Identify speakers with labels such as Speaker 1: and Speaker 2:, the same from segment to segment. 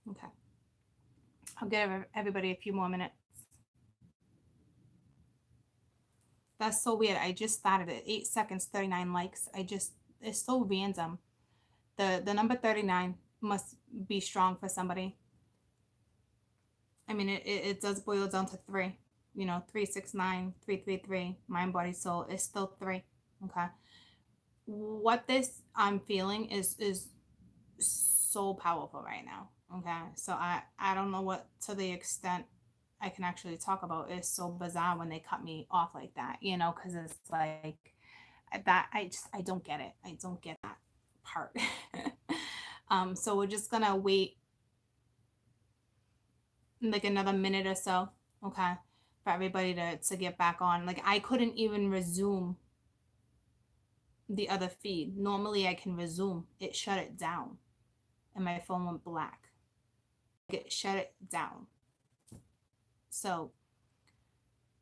Speaker 1: Okay. I'll give everybody a few more minutes. That's so weird. I just started it. 8 seconds, 39 likes. It's so random. The number 39 must be strong for somebody. I mean, it does boil down to three. 369, 333, mind, body, soul. It's still three. Okay. What this I'm feeling is so powerful right now. Okay. So I don't know what to the extent I can actually talk about. It's so bizarre when they cut me off like that, because it's like that I don't get it. I don't get that part. So we're just gonna wait like another minute or so, okay, for everybody to get back on. Like I couldn't even resume the other feed. Normally I can resume. It shut it down and my phone went black. It shut it down. So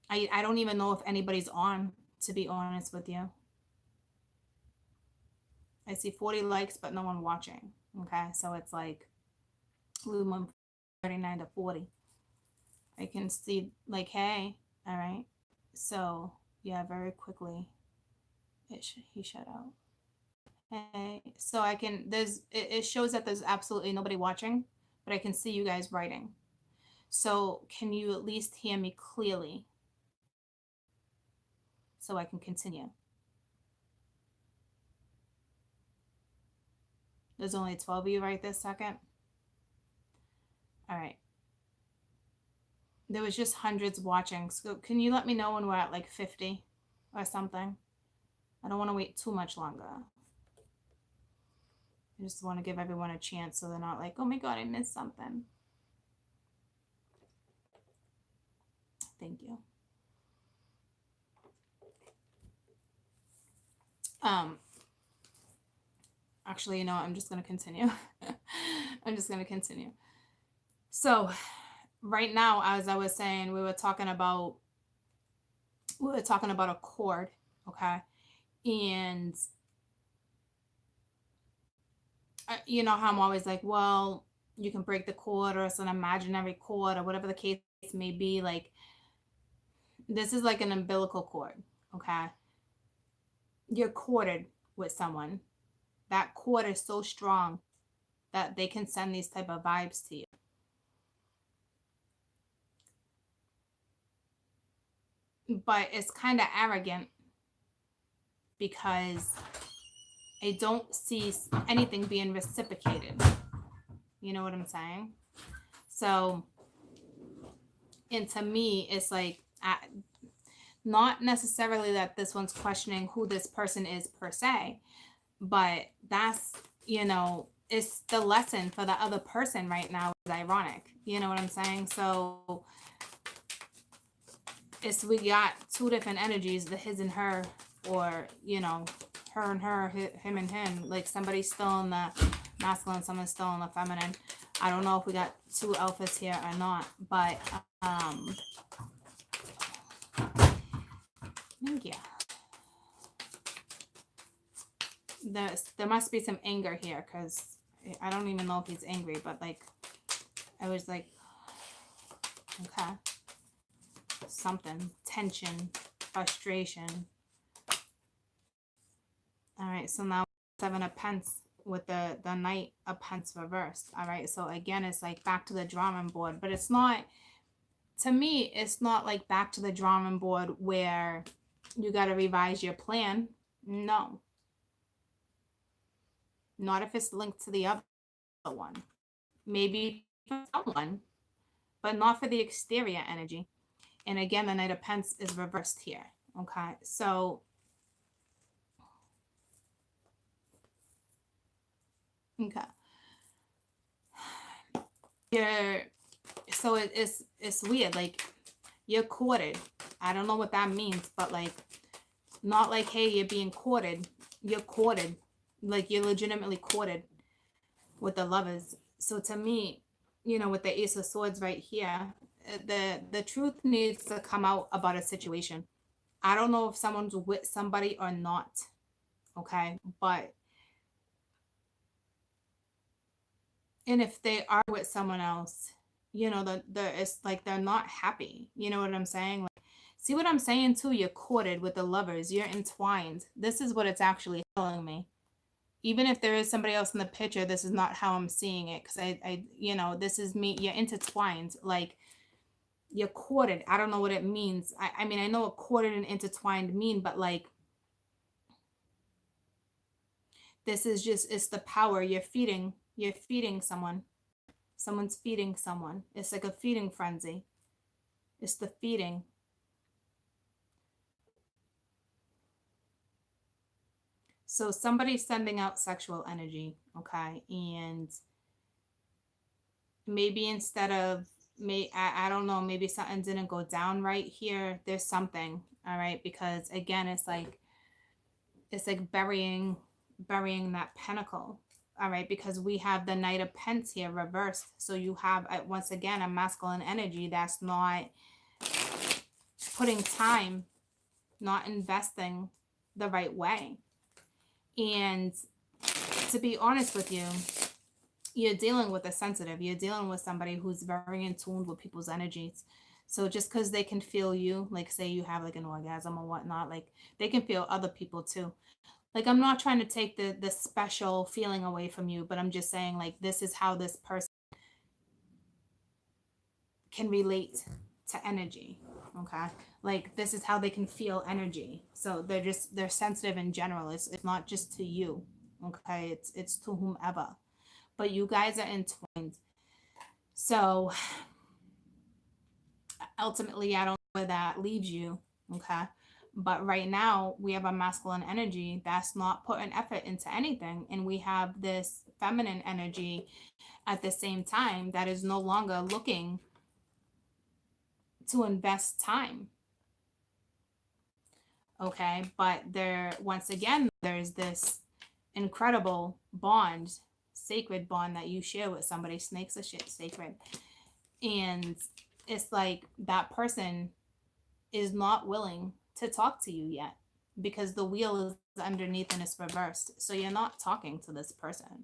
Speaker 1: I don't even know if anybody's on, to be honest with you. I see 40 likes, but no one watching. Okay, so it's like we went 39 to 40. I can see like, hey, all right. So yeah, very quickly, he shut out. Hey, so I can it shows that there's absolutely nobody watching, but I can see you guys writing. So can you at least hear me clearly so I can continue? There's only 12 of you right this second. All right. There was just hundreds watching. So can you let me know when we're at like 50 or something? I don't want to wait too much longer. I just want to give everyone a chance so they're not like, oh my God, I missed something. Thank you. Actually, I'm just going to continue. I'm just going to continue. So right now, as I was saying, we were talking about a cord, okay? And you know how I'm always like, well, you can break the cord or it's an imaginary cord or whatever the case may be. Like, this is like an umbilical cord, okay? You're corded with someone. That cord is so strong that they can send these type of vibes to you. But it's kind of arrogant because I don't see anything being reciprocated. You know what I'm saying? So, and to me, it's like, not necessarily that this one's questioning who this person is per se, but that's, it's the lesson for the other person right now is ironic. You know what I'm saying? So we got two different energies, the his and her, or her and her, him and him. Like somebody's still in the masculine, someone's still in the feminine. I don't know if we got two alphas here or not, but thank you. There must be some anger here because I don't even know if he's angry, but like I was like, okay, something, tension, frustration. All right, so now 7 of Pence with the Knight of Pence reversed. All right, so again, it's like back to the drawing board, but it's not. To me, it's not like back to the drawing board where you got to revise your plan. No, not if it's linked to the other one. Maybe for someone, but not for the exterior energy. And again, the Knight of Pence is reversed here. Okay, so okay, so it's weird. Like you're courted. I don't know what that means, but like not like, hey, you're being courted. You're courted, like you're legitimately courted with the Lovers. So to me, with the Ace of Swords right here, the truth needs to come out about a situation. I don't know if someone's with somebody or not, okay, but And if they are with someone else, it's like they're not happy. You know what I'm saying? Like, see what I'm saying too? You're courted with the lovers. You're entwined. This is what it's actually telling me. Even if there is somebody else in the picture, this is not how I'm seeing it. Because this is me. You're intertwined. Like, you're courted. I don't know what it means. I mean, I know what courted and intertwined mean, but like, this is just, it's the power you're feeding someone. Someone's feeding someone. It's like a feeding frenzy. It's the feeding. So somebody's sending out sexual energy, okay? And maybe instead of, I don't know, maybe something didn't go down right here. There's something, all right? Because again, it's like burying that pinnacle, all right? Because we have the Knight of Pence here reversed. So you have, once again, a masculine energy that's not putting time, not investing the right way. And to be honest with you, you're dealing with a sensitive. You're dealing with somebody who's very in tune with people's energies. So just because they can feel you, like say you have like an orgasm or whatnot, like they can feel other people too. Like, I'm not trying to take the special feeling away from you, but I'm just saying, like, this is how this person can relate to energy. Okay, like this is how they can feel energy. So they're sensitive in general. It's not just to you. Okay, it's to whomever, but you guys are entwined. So ultimately, I don't know where that leaves you. Okay, but right now we have a masculine energy that's not putting effort into anything, and we have this feminine energy at the same time that is no longer looking to invest time. Okay, but there, once again, there's this incredible bond, sacred bond that you share with somebody. Snakes are shit sacred. And it's like that person is not willing to talk to you yet because the wheel is underneath and it's reversed. So you're not talking to this person.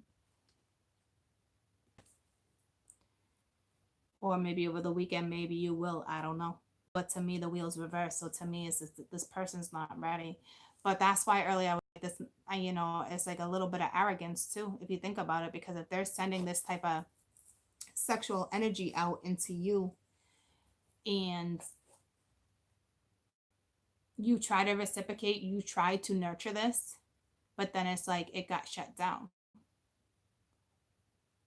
Speaker 1: Or maybe over the weekend, maybe you will. I don't know. But to me, the wheel's reversed. So to me, it's just, this person's not ready. But that's why earlier I was like this, it's like a little bit of arrogance too, if you think about it, because if they're sending this type of sexual energy out into you and you try to reciprocate, you try to nurture this, but then it's like it got shut down.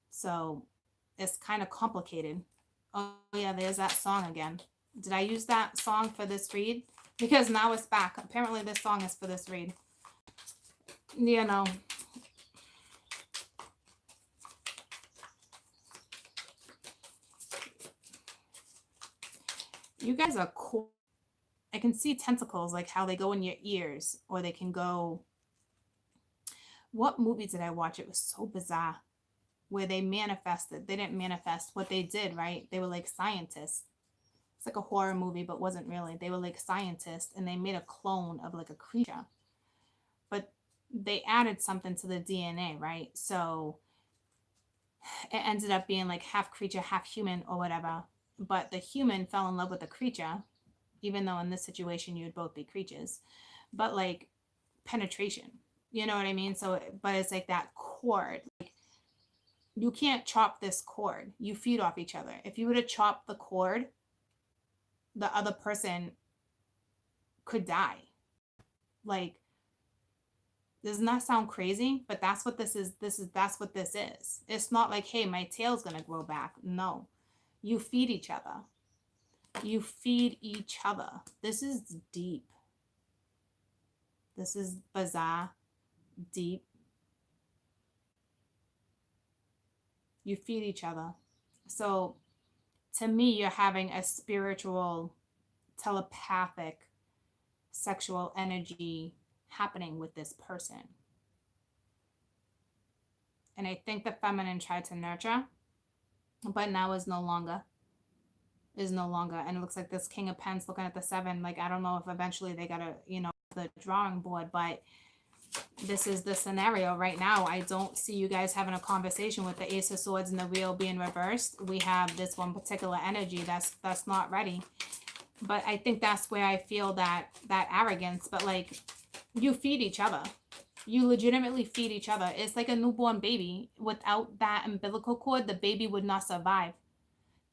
Speaker 1: So it's kind of complicated. Oh, yeah, there's that song again. Did I use that song for this read? Because now it's back. Apparently, this song is for this read. You know. You guys are cool. I can see tentacles, like how they go in your ears, or they can go. What movie did I watch? It was so bizarre. Where they manifested. They didn't manifest what they did, right? They were like scientists. It's like a horror movie, but wasn't really. They were like scientists and they made a clone of like a creature. But they added something to the DNA, right? So it ended up being like half creature, half human or whatever. But the human fell in love with the creature, even though in this situation you'd both be creatures. But like penetration, you know what I mean? So, but it's like that cord. Like, you can't chop this cord. You feed off each other. If you were to chop the cord, the other person could die. Like, does not sound crazy, but that's what this is. That's what this is. It's not like, hey, my tail's gonna grow back. No. You feed each other. You feed each other. This is deep. This is bizarre, deep. You feed each other. So to me, you're having a spiritual, telepathic, sexual energy happening with this person. And I think the feminine tried to nurture, but now is no longer. And it looks like this King of Pens looking at the 7. Like, I don't know if eventually they gotta, the drawing board, but This is the scenario right now. I don't see you guys having a conversation with the Ace of Swords and the Wheel being reversed. We have this one particular energy that's not ready. But I think that's where I feel that arrogance. But like, you feed each other. You legitimately feed each other. It's like a newborn baby. Without that umbilical cord, the baby would not survive.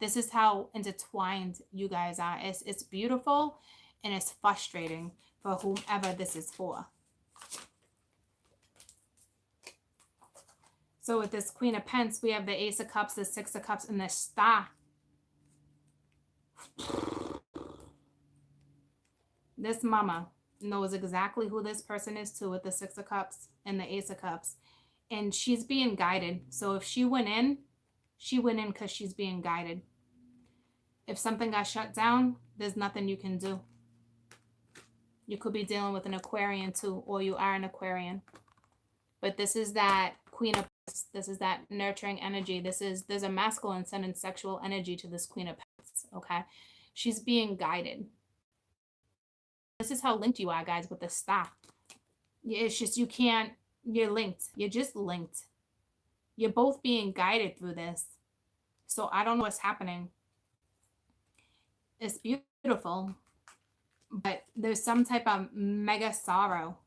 Speaker 1: This is how intertwined you guys are. It's beautiful, and it's frustrating for whomever this is for. So with this Queen of Pentacles, we have the Ace of Cups, the Six of Cups, and the Star. This mama knows exactly who this person is too, with the Six of Cups and the Ace of Cups. And she's being guided. So if she went in because she's being guided. If something got shut down, there's nothing you can do. You could be dealing with an Aquarian too, or you are an Aquarian. But this is that Queen of Pentacles. This is that nurturing energy. There's a masculine, ascendant, sexual energy to this Queen of Pentacles, okay? She's being guided. This is how linked you are, guys, with the Star. It's just, you're linked. You're just linked. You're both being guided through this. So I don't know what's happening. It's beautiful, but there's some type of mega sorrow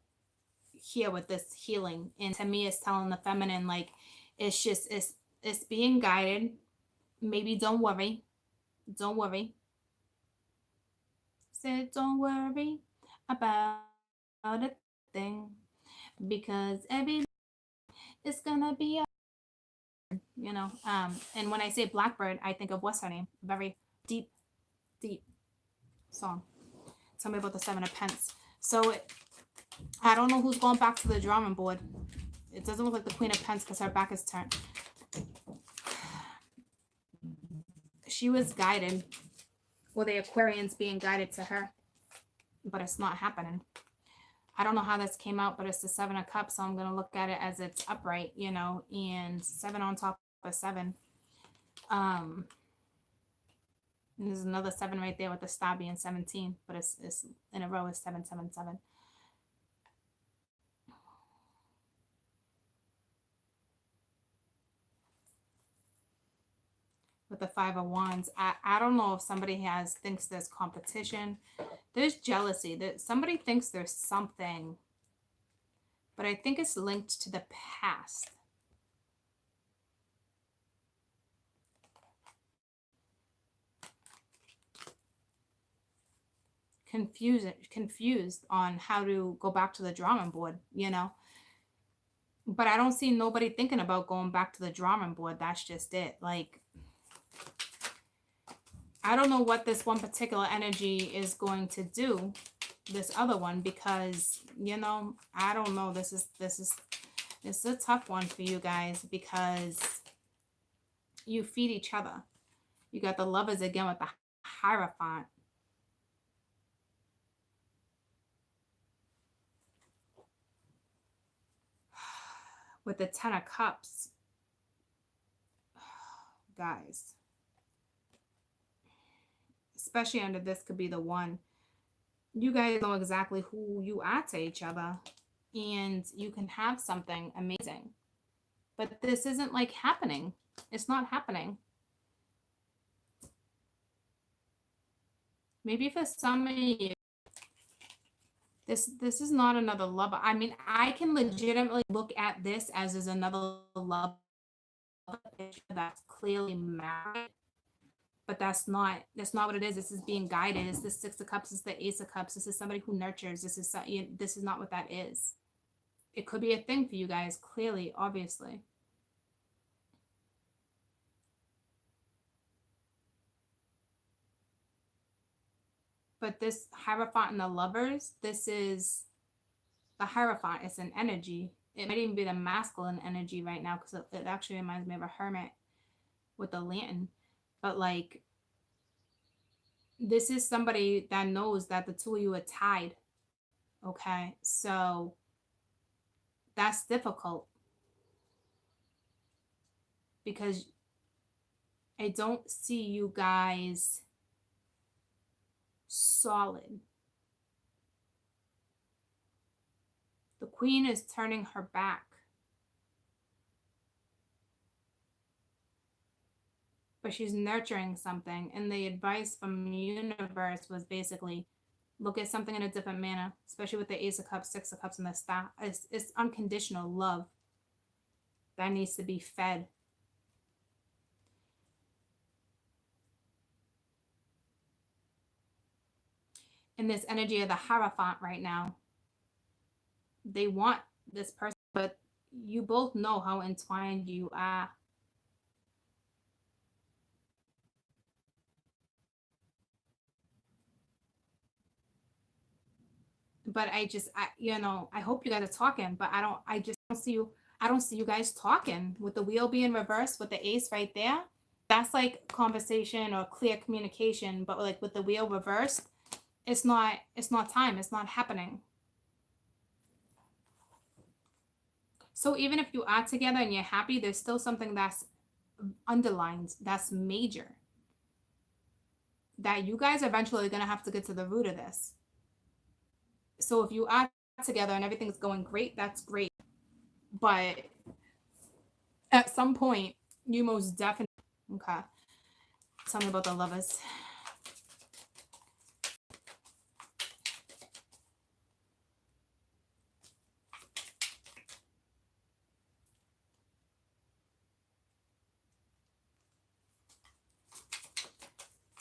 Speaker 1: here with this healing. And to me, it's telling the feminine, like, it's just, it's being guided. Maybe don't worry. Don't worry. Said don't worry about a thing, because every it's gonna be and when I say Blackbird, I think of what's her name? Very deep song. Tell me about the Seven of Pentacles. So I don't know who's going back to the drawing board. It doesn't look like the Queen of Pentacles because her back is turned. She was guided, or the Aquarians being guided to her, but it's not happening. I don't know how this came out, but it's the Seven of Cups, so I'm going to look at it as it's upright, and 7 on top of 7. And there's another 7 right there with the Star being 17, but it's in a row is 777. With the 5 of Wands, I don't know if somebody thinks there's competition. There's jealousy. That somebody thinks there's something, but I think it's linked to the past. Confused on how to go back to the drawing board, But I don't see nobody thinking about going back to the drawing board. That's just it. Like, I don't know what this one particular energy is going to do, this other one, because, I don't know. This is a tough one for you guys, because you feed each other. You got the Lovers again with the Hierophant. With the 10 of Cups. Guys. Especially under this could be the one. You guys know exactly who you are to each other. And you can have something amazing. But this isn't like happening. It's not happening. Maybe for some of you, this is not another love. I mean, I can legitimately look at this as is another love that's clearly married. But that's not what it is. This is being guided. It's the 6 of Cups. It's the Ace of Cups. This is somebody who nurtures. This is not what that is. It could be a thing for you guys, clearly, obviously. But this Hierophant and the Lovers, this is the Hierophant. It's an energy. It might even be the masculine energy right now, because it actually reminds me of a hermit with the lantern. But like, this is somebody that knows that the two of you are tied. Okay, so that's difficult, because I don't see you guys solid. The Queen is turning her back. But she's nurturing something. And the advice from the universe was basically look at something in a different manner, especially with the Ace of Cups, Six of Cups, and the Star. It's unconditional love that needs to be fed. In this energy of the Hierophant right now, they want this person, but you both know how entwined you are. But I hope you guys are talking, but I just don't see you. I don't see you guys talking with the wheel being reversed with the ace right there. That's like conversation or clear communication, but like with the wheel reversed, it's not time. It's not happening. So even if you are together and you're happy, there's still something that's underlined, that's major. That you guys eventually are going to have to get to the root of this. So if you are together and everything's going great, that's great. But at some point, you most definitely. Okay. Tell me about the Lovers.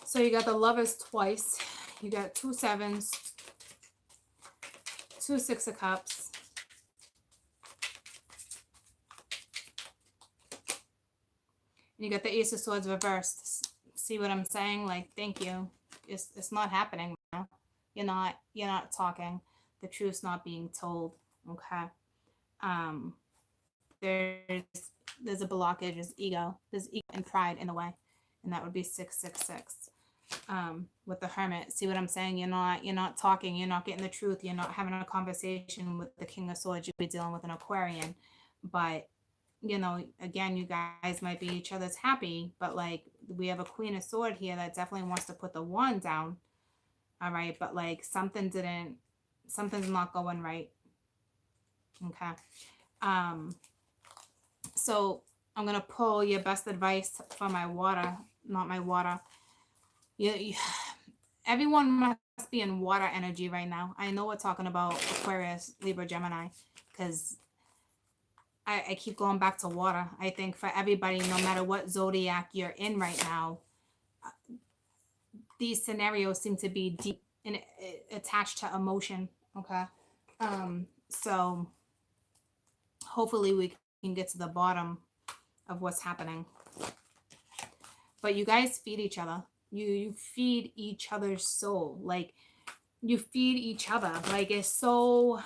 Speaker 1: So you got the Lovers twice. You got 2 sevens, 2 6 of cups. And you got the Ace of Swords reversed. See what I'm saying? Like, thank you. It's not happening now. You're not talking. The truth's not being told. Okay. There's a blockage, there's ego. There's ego and pride in the way. And that would be 666. With the Hermit. See what I'm saying? You're not talking, you're not getting the truth, you're not having a conversation with the King of Swords. You'd be dealing with an Aquarian. But again, you guys might be each other's happy, but like we have a Queen of Sword here that definitely wants to put the wand down. All right, but like something's not going right. Okay. So I'm gonna pull your best advice for my water, not my water. Everyone must be in water energy right now. I know we're talking about Aquarius, Libra, Gemini, because I keep going back to water. I think for everybody, no matter what zodiac you're in right now, these scenarios seem to be deep and attached to emotion. Okay. So hopefully we can get to the bottom of what's happening. But you guys feed each other. You feed each other's soul. Like you feed each other. Like it's a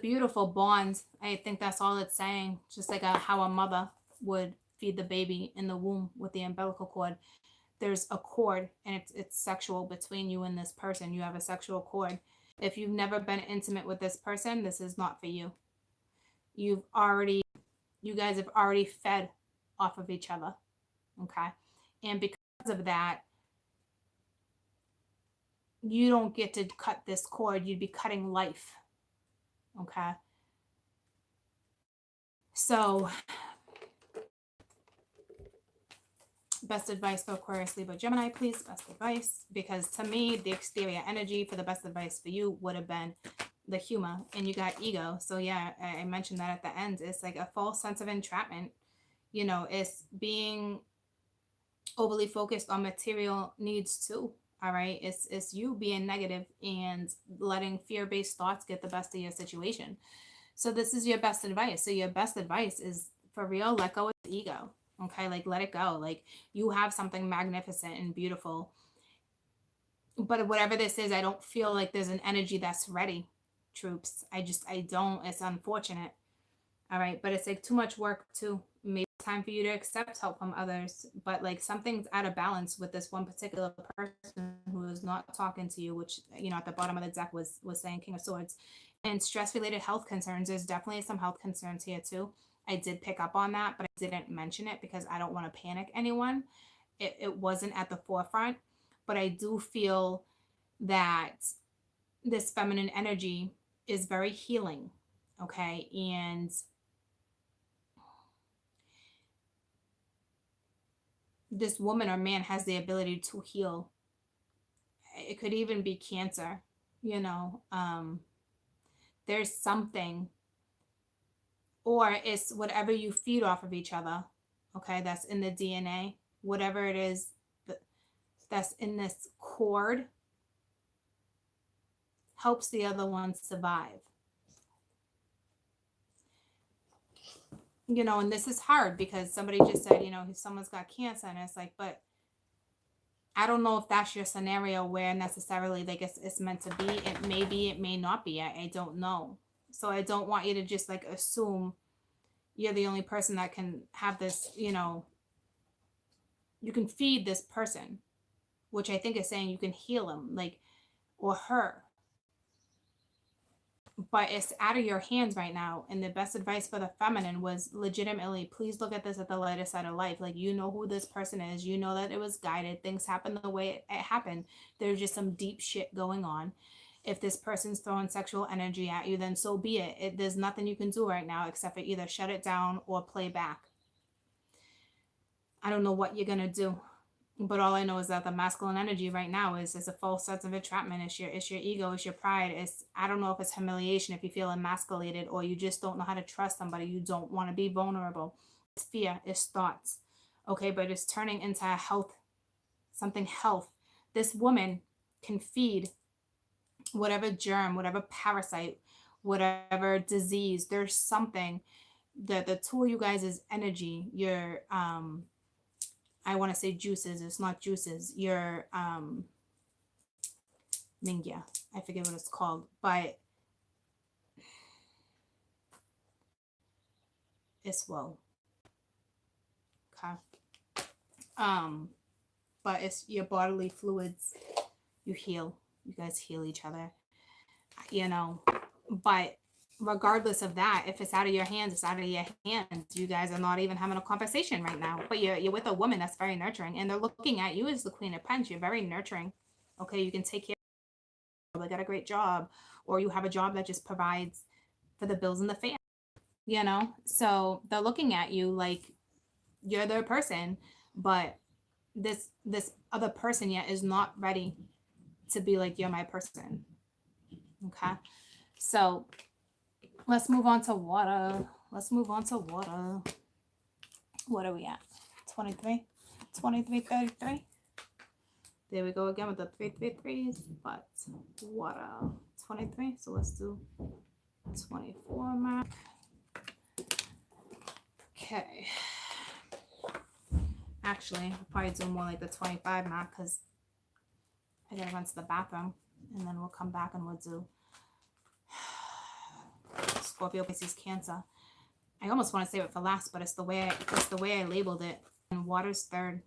Speaker 1: beautiful bond. I think that's all it's saying. Just like how a mother would feed the baby in the womb with the umbilical cord. There's a cord, and it's sexual between you and this person. You have a sexual cord. If you've never been intimate with this person, this is not for you. You guys have already fed off of each other. Okay. And because of that, you don't get to cut this cord. You'd be cutting life. Okay. So best advice for Aquarius, Libra, Gemini, please. Best advice. Because to me, the exterior energy for the best advice for you would have been the humor, and you got ego. So yeah, I mentioned that at the end. It's like a false sense of entrapment. It's being overly focused on material needs too. All right. It's you being negative and letting fear-based thoughts get the best of your situation. So this is your best advice. So your best advice is for real, let go of the ego. Okay, like let it go. Like you have something magnificent and beautiful. But whatever this is, I don't feel like there's an energy that's ready, troops. I don't. It's unfortunate. All right, but it's like too much work too. Maybe it's time for you to accept help from others, but like something's out of balance with this one particular person who is not talking to you, which at the bottom of the deck was saying King of Swords. And stress related health concerns. There's definitely some health concerns here too. I did pick up on that, but I didn't mention it because I don't want to panic anyone. It wasn't at the forefront, but I do feel that this feminine energy is very healing. Okay. And this woman or man has the ability to heal. It could even be cancer, you know. There's something, or it's whatever you feed off of each other. Okay. That's in the DNA, whatever it is that's in this cord helps the other one survive. You know, and this is hard because somebody just said, you know, someone's got cancer, and it's like, but I don't know if that's your scenario where necessarily like it's meant to be. It may be, it may not be. I don't know. So I don't want you to just like assume you're the only person that can have this, you know, you can feed this person, which I think is saying you can heal him, like, or her. But it's out of your hands right now. And the best advice for the feminine was legitimately, please look at this at the lighter side of life. Like, you know who this person is. You know that it was guided. Things happen the way it happened. There's just some deep shit going on. If this person's throwing sexual energy at you, then so be it. There's nothing you can do right now except for either shut it down or play back. I don't know what you're going to do. But all I know is that the masculine energy right now is a false sense of entrapment. It's your ego, it's your pride. It's, I don't know if it's humiliation, if you feel emasculated, or you just don't know how to trust somebody. You don't want to be vulnerable. It's fear, it's thoughts. Okay, but it's turning into a health, something health. This woman can feed whatever germ, whatever parasite, whatever disease. There's something that the two of you guys is energy. Your I want to say juices. It's not juices. Your mingya. I forget what it's called, but it's well. Okay. But it's your bodily fluids. You heal. You guys heal each other. You know, but regardless of that, if it's out of your hands, it's out of your hands. You guys are not even having a conversation right now. But you're with a woman that's very nurturing, and they're looking at you as the Queen of Pentacles. You're very nurturing. Okay, you can take care. They got a great job, or you have a job that just provides for the bills and the family. You know, so they're looking at you like you're their person, but this other person yet is not ready to be like, you're my person. Okay, so let's move on to water. Let's move on to water. What are we at? 23? 23, 33? There we go again with the 333s, but water. 23. So let's do 24 mark. Okay. Actually, I'll probably do more like the 25 mark because I gotta run to the bathroom, and then we'll come back and we'll do Scorpio, Pisces, Cancer. I almost want to save it for last, but it's the way I labeled it. And water's third.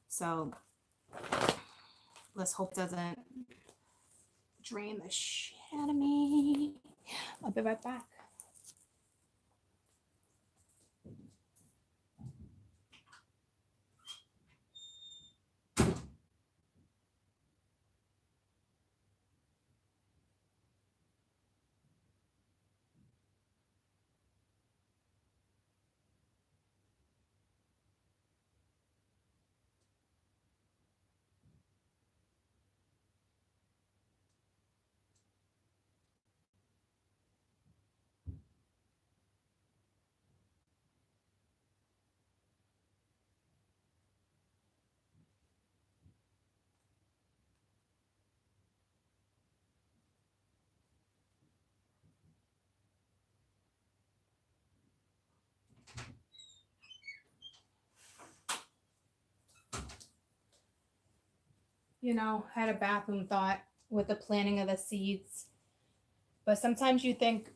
Speaker 1: So let's hope it doesn't drain the shit out of me. I'll be right back. You know, had a bathroom thought with the planting of the seeds. But sometimes you think,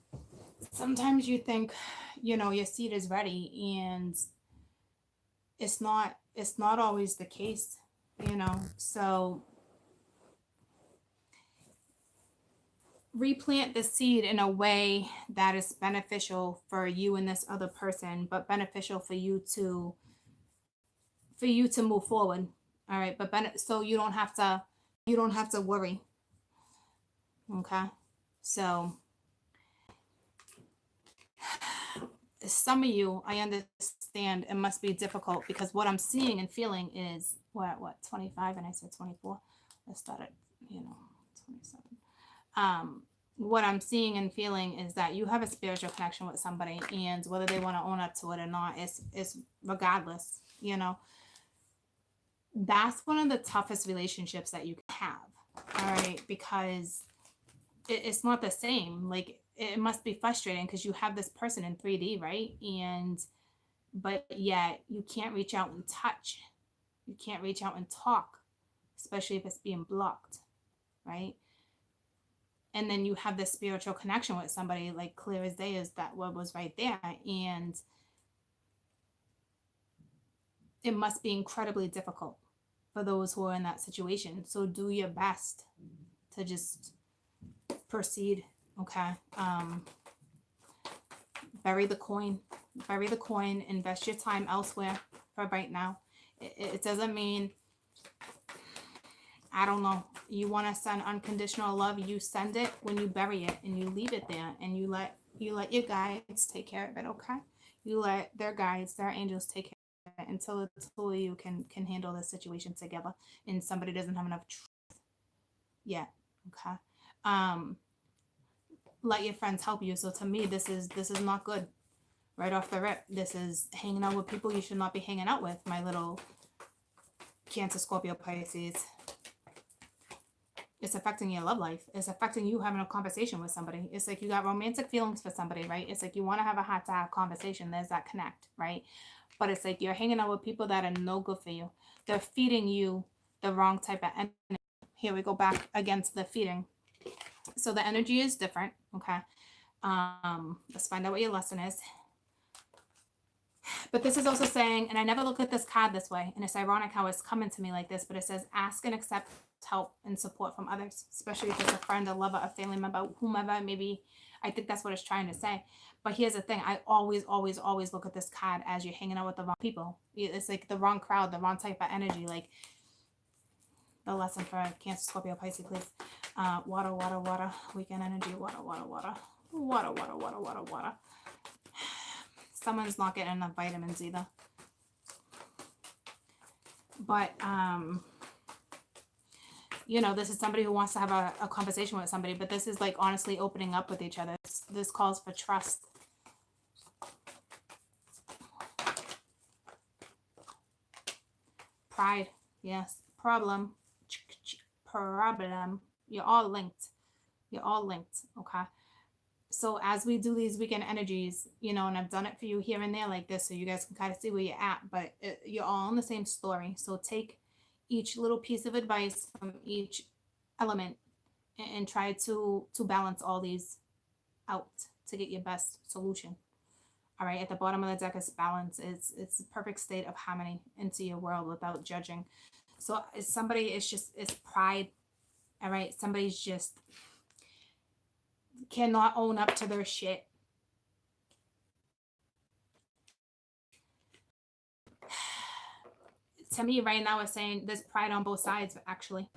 Speaker 1: you know, your seed is ready, and it's not always the case, you know. So replant the seed in a way that is beneficial for you and this other person, but beneficial for you to move forward. All right, but so you don't have to worry. Okay. So some of you, I understand it must be difficult because what I'm seeing and feeling is we're at what, 25 and I said 24. Let's start at, 27. Um, what I'm seeing and feeling is that you have a spiritual connection with somebody, and whether they want to own up to it or not, it's regardless, that's one of the toughest relationships that you can have. All right, because it's not the same. Like it must be frustrating because you have this person in 3D, right? And but yet you can't reach out and touch. You can't reach out and talk, especially if it's being blocked, right? And then you have this spiritual connection with somebody like clear as day, is that what was right there. And it must be incredibly difficult for those who are in that situation. So do your best to just proceed. Okay. Bury the coin, invest your time elsewhere for right now. It doesn't mean, I don't know, you want to send unconditional love, you send it when you bury it and you leave it there, and you let your guides take care of it. Okay. You let their guides, their angels take care of it until the two of you can handle the situation together, and somebody doesn't have enough truth yet. Okay. um let your friends help you. So to me, this is not good. Right off the rip, this is hanging out with people you should not be hanging out with, my little Cancer, Scorpio, Pisces. It's affecting your love life. It's affecting you having a conversation with somebody. It's like you got romantic feelings for somebody, right? It's like you want to have a heart-to-heart conversation. There's that connect, right? But it's like you're hanging out with people that are no good for you. They're feeding you the wrong type of energy. Here we go back against the feeding. So the energy is different, okay? Let's find out what your lesson is. But this is also saying, and I never look at this card this way, and it's ironic how it's coming to me like this, but it says ask and accept help and support from others, especially if it's a friend, a lover, a family member, whomever. Maybe I think that's what it's trying to say. But here's the thing, I always look at this card as you're hanging out with the wrong people. It's like the wrong crowd, the wrong type of energy. Like the lesson for Cancer, Scorpio, Pisces, please. Water, weekend energy, water. Someone's not getting enough vitamins either. But this is somebody who wants to have a conversation with somebody, but this is like honestly opening up with each other. This calls for trust. Pride, yes. Problem. You're all linked, okay? So as we do these weekend energies, and I've done it for you here and there like this, so you guys can kind of see where you're at, but you're all in the same story. So take each little piece of advice from each element and try to balance all these out to get your best solution. All right, at the bottom of the deck is balance. It's a perfect state of harmony into your world without judging. So somebody is it's pride. All right, somebody's just cannot own up to their shit. To me right now, it's saying there's pride on both sides. Actually,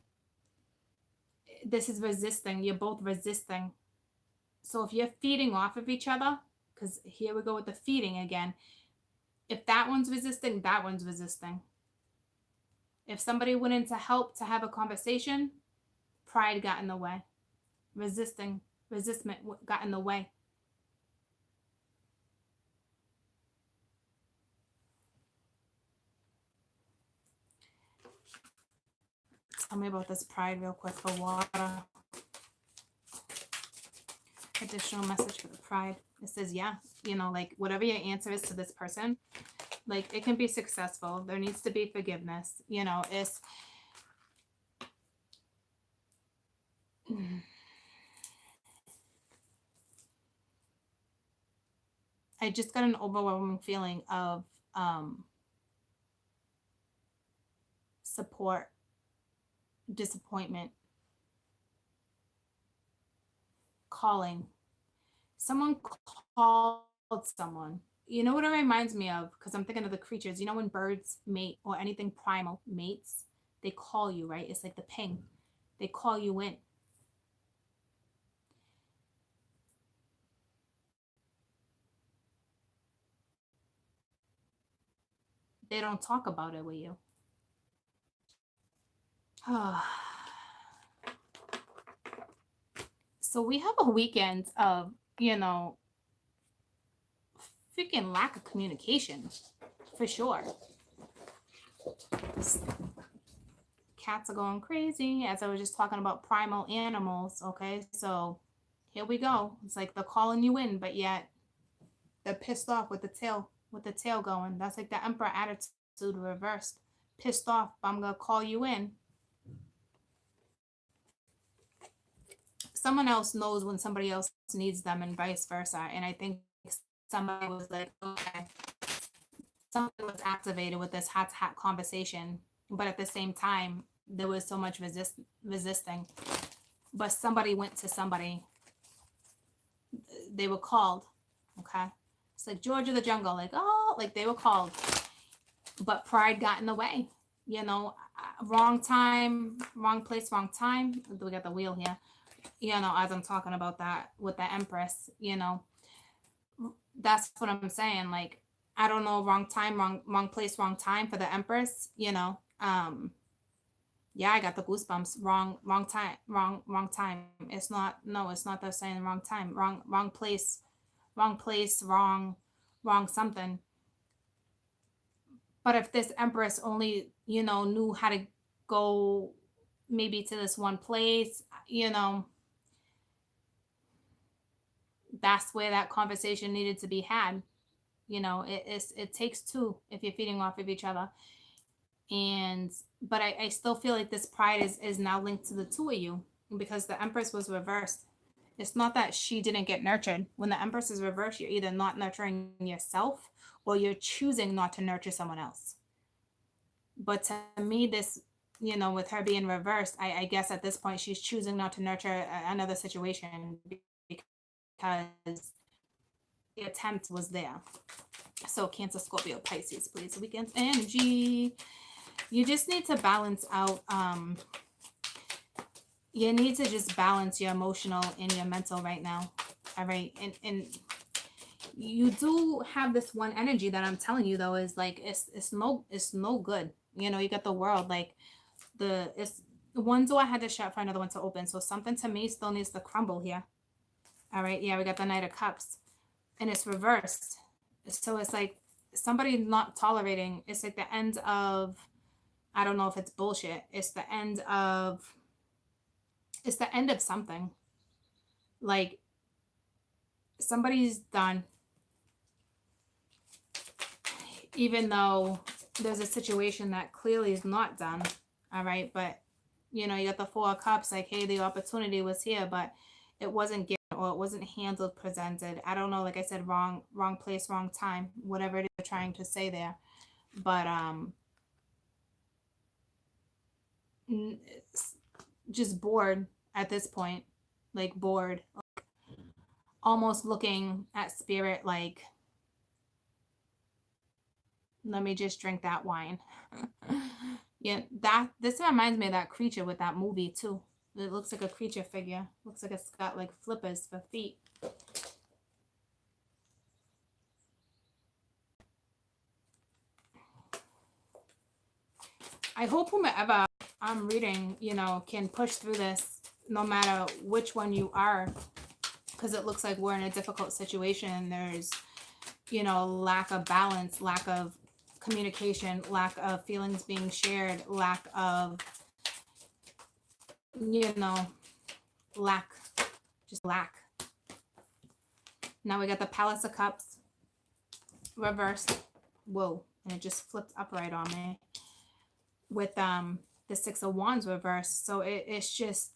Speaker 1: this is resisting. You're both resisting. So if you're feeding off of each other, because here we go with the feeding again, if that one's resisting, that one's resisting. If somebody went in to help, to have a conversation, pride got in the way. Resistment got in the way. Tell me about this pride real quick for water. Additional message for the pride. It says, yeah, like whatever your answer is to this person, like it can be successful. There needs to be forgiveness. It's I just got an overwhelming feeling of support, disappointment, calling. Someone called someone. You know what it reminds me of? Because I'm thinking of the creatures. When birds mate or anything primal mates, they call you, right? It's like the ping. They call you in. They don't talk about it with you. So we have a weekend of, freaking lack of communication, for sure. Cats are going crazy, as I was just talking about primal animals. Okay, so here we go. It's like they're calling you in, but yet they're pissed off with the tail going. That's like the emperor attitude reversed. Pissed off, but I'm gonna call you in. Someone else knows when somebody else needs them, and vice versa. And I think somebody was like, okay, something was activated with this hot to hot conversation, but at the same time, there was so much resisting. But somebody went to somebody. They were called. Okay, it's like George of the Jungle, like, oh, like they were called, but pride got in the way. Wrong time, wrong place, wrong time. We got the wheel here. As I'm talking about that with the Empress, that's what I'm saying. Like, I don't know, wrong time, wrong place, wrong time for the Empress. Yeah, I got the goosebumps. Wrong time, wrong time. It's not. No, it's not the saying wrong time, wrong place, wrong something. But if this Empress only, knew how to go maybe to this one place, that's where that conversation needed to be had. It takes two if you're feeding off of each other. And but I still feel like this pride is now linked to the two of you, because the Empress was reversed. It's not that she didn't get nurtured. When the Empress is reversed, you're either not nurturing yourself or you're choosing not to nurture someone else. But to me, this, with her being reversed, I guess at this point she's choosing not to nurture another situation, because the attempt was there. So Cancer, Scorpio, Pisces, please. Weekend energy. You just need to balance out. You need to just balance your emotional and your mental right now. All right. And you do have this one energy that I'm telling you, though, is like, it's no good. You got the World, like it's one door I had to shut for another one to open. So something to me still needs to crumble here. All right. Yeah, we got the Knight of Cups, and it's reversed. So it's like somebody not tolerating. It's like the end of, I don't know if it's bullshit. It's the end of something. Like, somebody's done. Even though there's a situation that clearly is not done. All right. But, you got the Four of Cups, like, hey, the opportunity was here, but it wasn't given, or it wasn't handled, presented. I don't know. Like I said, wrong place, wrong time, whatever it is they're trying to say there. But, just bored at this point, like bored, almost looking at spirit like, let me just drink that wine. Yeah, this reminds me of that creature with that movie too. It looks like a creature figure. Looks like it's got like flippers for feet. I hope whomever I'm reading, can push through this, no matter which one you are, because it looks like we're in a difficult situation. There's, lack of balance, lack of communication, lack of feelings being shared, lack of, lack. Now we got the Palace of Cups reversed. Whoa, and it just flipped upright on me. With the Six of Wands reversed. So it's just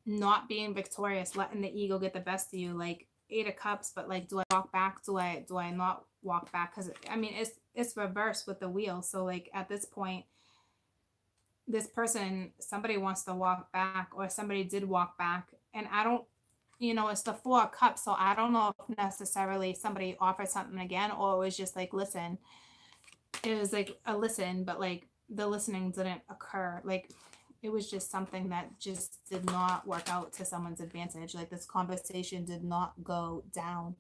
Speaker 1: not being victorious, letting the ego get the best of you. Like, Eight of Cups, but like, do I walk back? Do I not walk back? Because I mean, it's reversed with the wheel. So like, at this point, this person, somebody wants to walk back, or somebody did walk back, and I don't, it's the Four of Cups, so I don't know if necessarily somebody offered something again, or it was just like, listen. It was like a listen, but like the listening didn't occur. Like, it was just something that just did not work out to someone's advantage. Like, this conversation did not go down.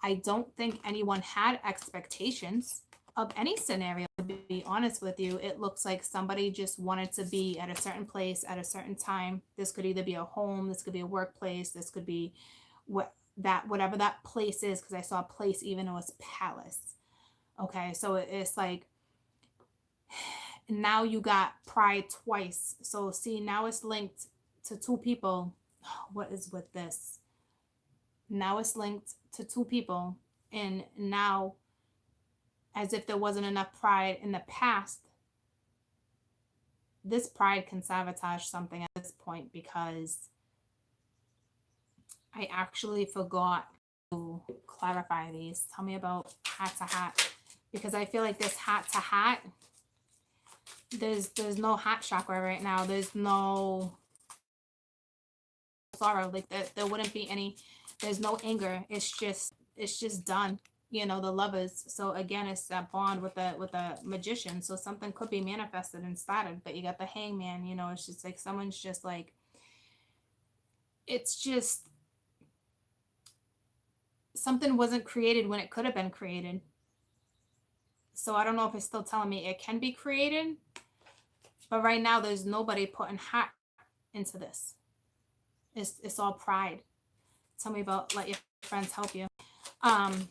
Speaker 1: I don't think anyone had expectations of any scenario, to be honest with you. It looks like somebody just wanted to be at a certain place at a certain time. This could either be a home, this could be a workplace, this could be whatever that place is, because I saw a place even though it's palace. Okay, so it's like now you got pride twice. So see, now it's linked to two people. What is with this? Now it's linked to two people, and now, as if there wasn't enough pride in the past, this pride can sabotage something at this point, because I actually forgot to clarify these. Tell me about hat to hat, because I feel like this hat to hat, there's no hat chakra right now. There's no sorrow. Like there wouldn't be any. There's no anger. It's just done. You know, the lovers. So again, it's that bond with the magician. So something could be manifested and started, but you got the hangman. You know, it's just like someone's just like, it's just something wasn't created when it could have been created. So I don't know if it's still telling me it can be created, but right now there's nobody putting heart into this. It's all pride. Tell me about let your friends help you. Um,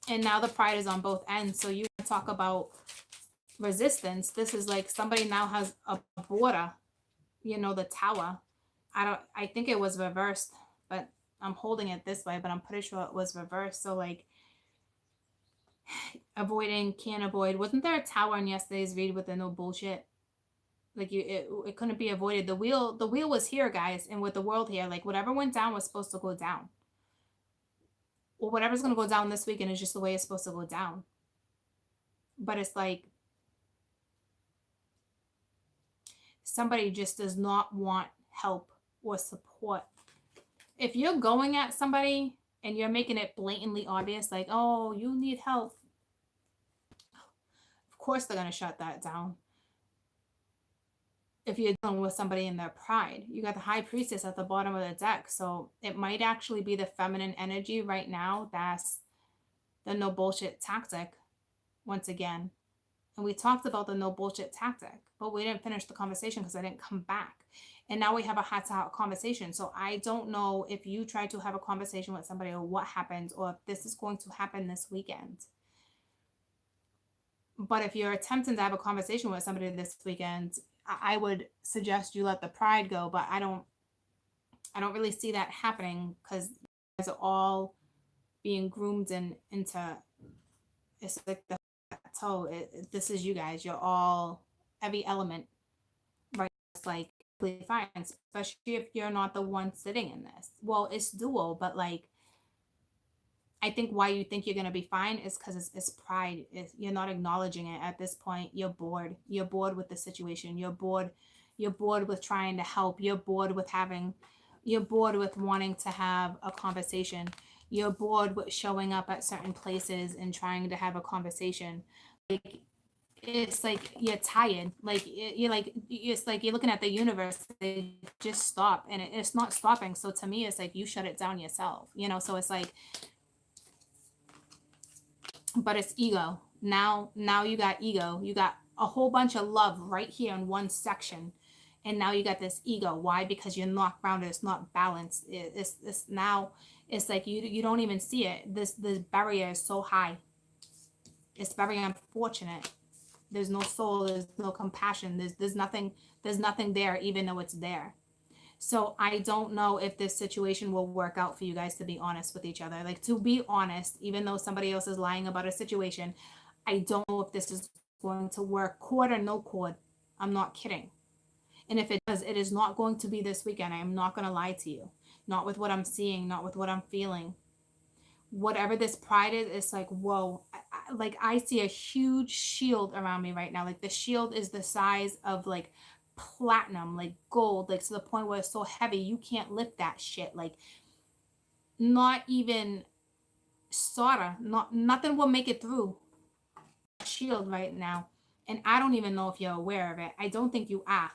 Speaker 1: and now the pride is on both ends. So you talk about resistance. This is like somebody now has a border. You know, the tower. I think it was reversed, but I'm holding it this way, but I'm pretty sure it was reversed. So like avoiding, can't avoid. Wasn't there a tower in yesterday's read with the no bullshit? Like it couldn't be avoided. The wheel was here, guys, and with the world here, like whatever went down was supposed to go down. Well, whatever's gonna go down this weekend is just the way it's supposed to go down. But it's like somebody just does not want help or support. If you're going at somebody and you're making it blatantly obvious, like, oh, you need help, of course they're gonna shut that down. If you're dealing with somebody in their pride, you got the high priestess at the bottom of the deck. So it might actually be the feminine energy right now. That's the no bullshit tactic once again. And we talked about the no bullshit tactic, but we didn't finish the conversation because I didn't come back. And now we have a hot to hot conversation. So I don't know if you try to have a conversation with somebody or what happened, or if this is going to happen this weekend. But if you're attempting to have a conversation with somebody this weekend, I would suggest you let the pride go. But I don't really see that happening, because you guys are all being groomed into, it's like the toe. This is you guys. You're all every element, right? It's like fine, especially if you're not the one sitting in this. Well, it's dual, but like I think why you think you're gonna be fine is because it's pride. You're not acknowledging it at this point. You're bored. You're bored with the situation. You're bored. You're bored with trying to help. You're bored with having. You're bored with wanting to have a conversation. You're bored with showing up at certain places and trying to have a conversation. Like it's like you're tired. Like you're like it's like you're looking at the universe. They just stop, and it's not stopping. So to me, it's like you shut it down yourself. You know. So it's like, but it's ego. Now you got ego. You got a whole bunch of love right here in one section, and now you got this ego. Why? Because you're not grounded. It's not balanced. It's now. It's like you don't even see it. This barrier is so high. It's very unfortunate. There's no soul. There's no compassion. There's nothing. There's nothing there, even though it's there. So I don't know if this situation will work out for you guys, to be honest with each other. Like, to be honest, even though somebody else is lying about a situation, I don't know if this is going to work. Cord or no cord, I'm not kidding. And if it does, it is not going to be this weekend. I am not going to lie to you. Not with what I'm seeing, not with what I'm feeling. Whatever this pride is, it's like, whoa. Like, I see a huge shield around me right now. Like, the shield is the size of, like, platinum, like gold, like to the point where it's so heavy you can't lift that shit. Like, not even solder, nothing will make it through shield right now. And I don't even know if you're aware of it. I don't think you are.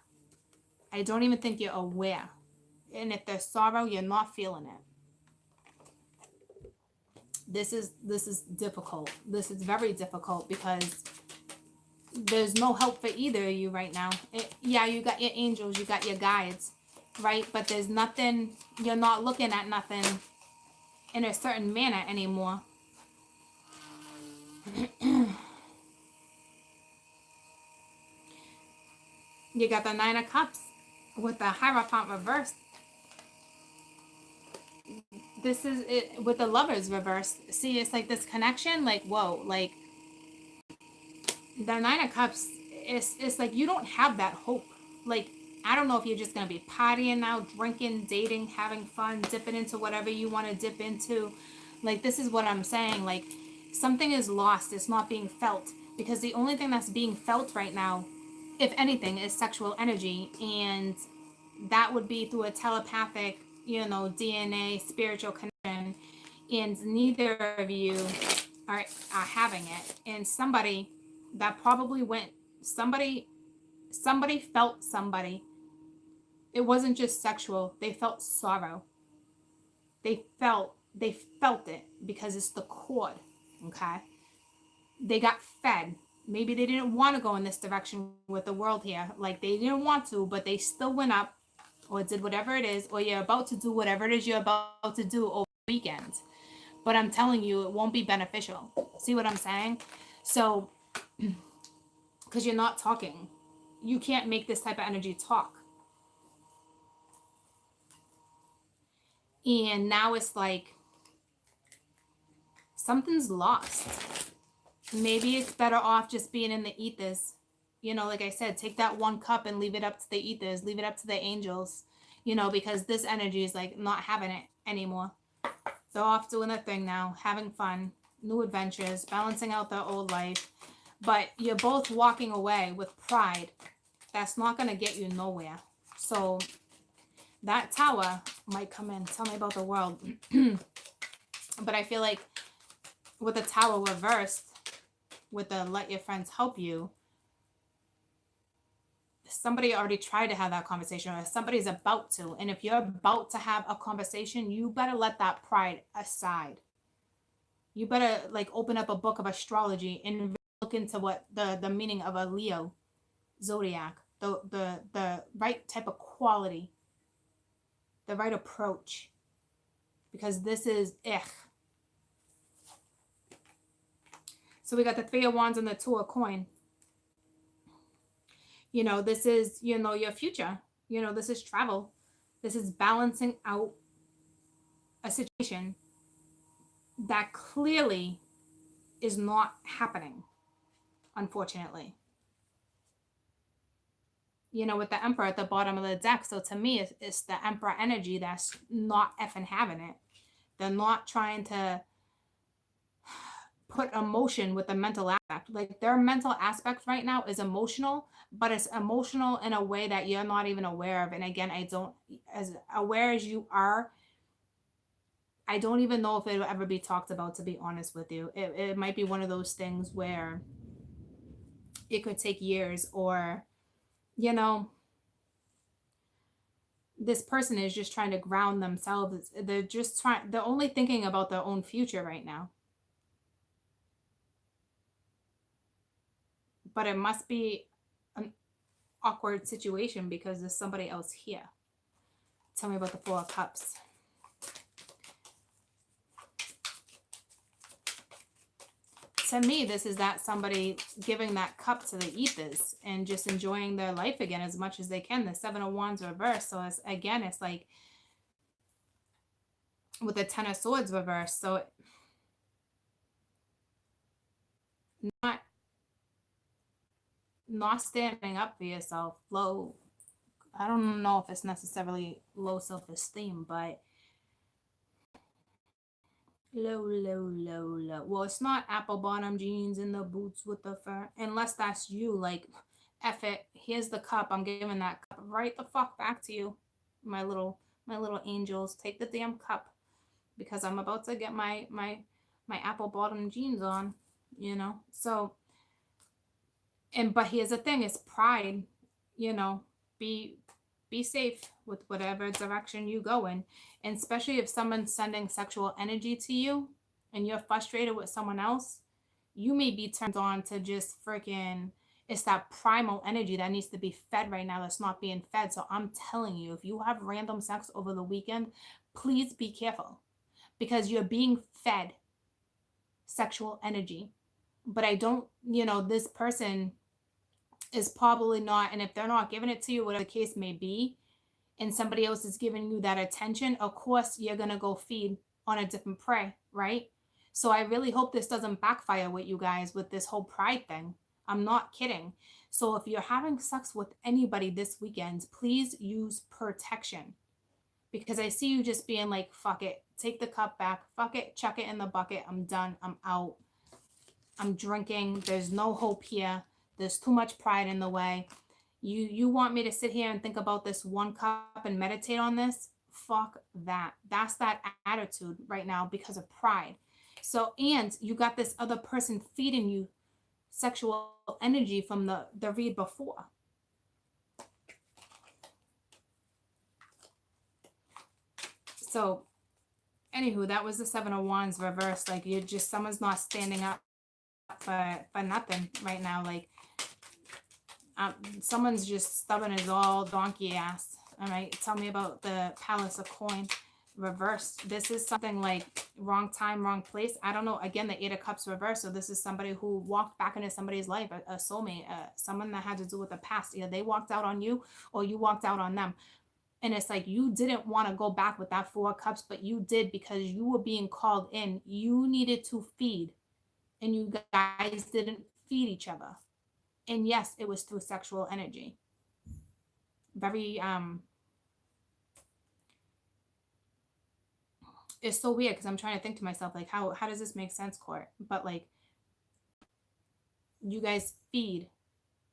Speaker 1: I don't even think you're aware. And if there's sorrow, you're not feeling it. This is difficult. This is very difficult because there's no help for either of you right now. Yeah, you got your angels, you got your guides, right? But there's nothing, you're not looking at nothing in a certain manner anymore. You got the Nine of Cups with the Hierophant reversed. This is it with the Lovers reversed. See, it's like this connection, like, whoa, like the Nine of Cups, it's like you don't have that hope. Like, I don't know if you're just going to be partying now, drinking, dating, having fun, dipping into whatever you want to dip into. Like, this is what I'm saying. Like, something is lost. It's not being felt. Because the only thing that's being felt right now, if anything, is sexual energy. And that would be through a telepathic, DNA, spiritual connection. And neither of you are having it. And somebody that probably went, somebody felt somebody. It wasn't just sexual. They felt sorrow. They felt it because it's the cord. Okay. They got fed. Maybe they didn't want to go in this direction with the world here. Like, they didn't want to, but they still went up or did whatever it is, or you're about to do whatever it is you're about to do over the weekend. But I'm telling you, it won't be beneficial. See what I'm saying? So, because you're not talking. You can't make this type of energy talk. And now it's like something's lost. Maybe it's better off just being in the ethers. Like I said, take that one cup and leave it up to the ethers, leave it up to the angels, because this energy is like not having it anymore. They're off doing their thing now, having fun, new adventures, balancing out their old life. But you're both walking away with pride. That's not going to get you nowhere. So that Tower might come in. Tell me about the world. But I feel like with the Tower reversed, with the let your friends help you, somebody already tried to have that conversation, or somebody's about to. And if you're about to have a conversation, you better let that pride aside. You better like open up a book of astrology and look into what the meaning of a Leo zodiac, the right type of quality, the right approach, because this is So we got the Three of Wands and the Two of Coin. This is, your future. This is travel. This is balancing out a situation that clearly is not happening, unfortunately. With the Emperor at the bottom of the deck. So to me, it's the Emperor energy that's not effing having it. They're not trying to put emotion with the mental aspect. Like, their mental aspect right now is emotional, but it's emotional in a way that you're not even aware of. And again, as aware as you are, I don't even know if it'll ever be talked about, to be honest with you. It might be one of those things where it could take years, or, this person is just trying to ground themselves. They're only thinking about their own future right now. But it must be an awkward situation because there's somebody else here. Tell me about the Four of Cups. To me, this is that somebody giving that cup to the ethers and just enjoying their life again as much as they can. The Seven of Wands reversed. So it's like with the Ten of Swords reversed. So not standing up for yourself. Low, I don't know if it's necessarily low self-esteem, but low. Well, it's not apple bottom jeans and the boots with the fur, unless that's you. Like, F it, here's the cup, I'm giving that cup right the fuck back to you, my little angels. Take the damn cup, because I'm about to get my apple bottom jeans on, so. But here's the thing, it's pride. Be safe with whatever direction you go in. And especially if someone's sending sexual energy to you, and you're frustrated with someone else, you may be turned on to just freaking, it's that primal energy that needs to be fed right now that's not being fed. So I'm telling you, if you have random sex over the weekend, please be careful because you're being fed sexual energy. But I don't, this person is probably not, and if they're not giving it to you, whatever the case may be, and somebody else is giving you that attention, of course you're gonna go feed on a different prey, right? So I really hope this doesn't backfire with you guys with this whole pride thing. I'm not kidding. So if you're having sex with anybody this weekend, please use protection. Because I see you just being like, fuck it, take the cup back, fuck it, chuck it in the bucket, I'm done, I'm out, I'm drinking, there's no hope here, there's too much pride in the way. You want me to sit here and think about this one cup and meditate on this? Fuck that. That's that attitude right now because of pride. So, and you got this other person feeding you sexual energy from the read before. So, anywho, that was the Seven of Wands reversed. Like, you're just, someone's not standing up for nothing right now. Like, someone's just stubborn as all donkey ass. All right, tell me about the Palace of Coin reversed. This is something like wrong time, wrong place. I don't know. Again, the Eight of Cups reversed. So this is somebody who walked back into somebody's life, a soulmate, someone that had to do with the past. Either they walked out on you or you walked out on them. And it's like you didn't want to go back with that Four of Cups, but you did because you were being called in. You needed to feed, and you guys didn't feed each other. And yes, it was through sexual energy. Very it's so weird because I'm trying to think to myself, like, how does this make sense, Court? But like, you guys feed.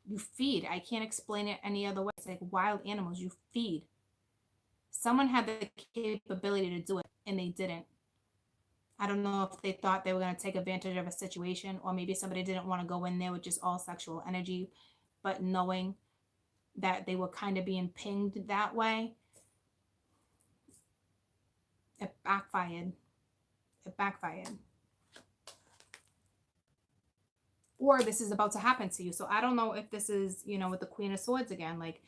Speaker 1: You feed. I can't explain it any other way. It's like wild animals. You feed. Someone had the capability to do it and they didn't. I don't know if they thought they were going to take advantage of a situation, or maybe somebody didn't want to go in there with just all sexual energy, but knowing that they were kind of being pinged that way, it backfired. It backfired. Or this is about to happen to you. So I don't know if this is, with the Queen of Swords again. Like,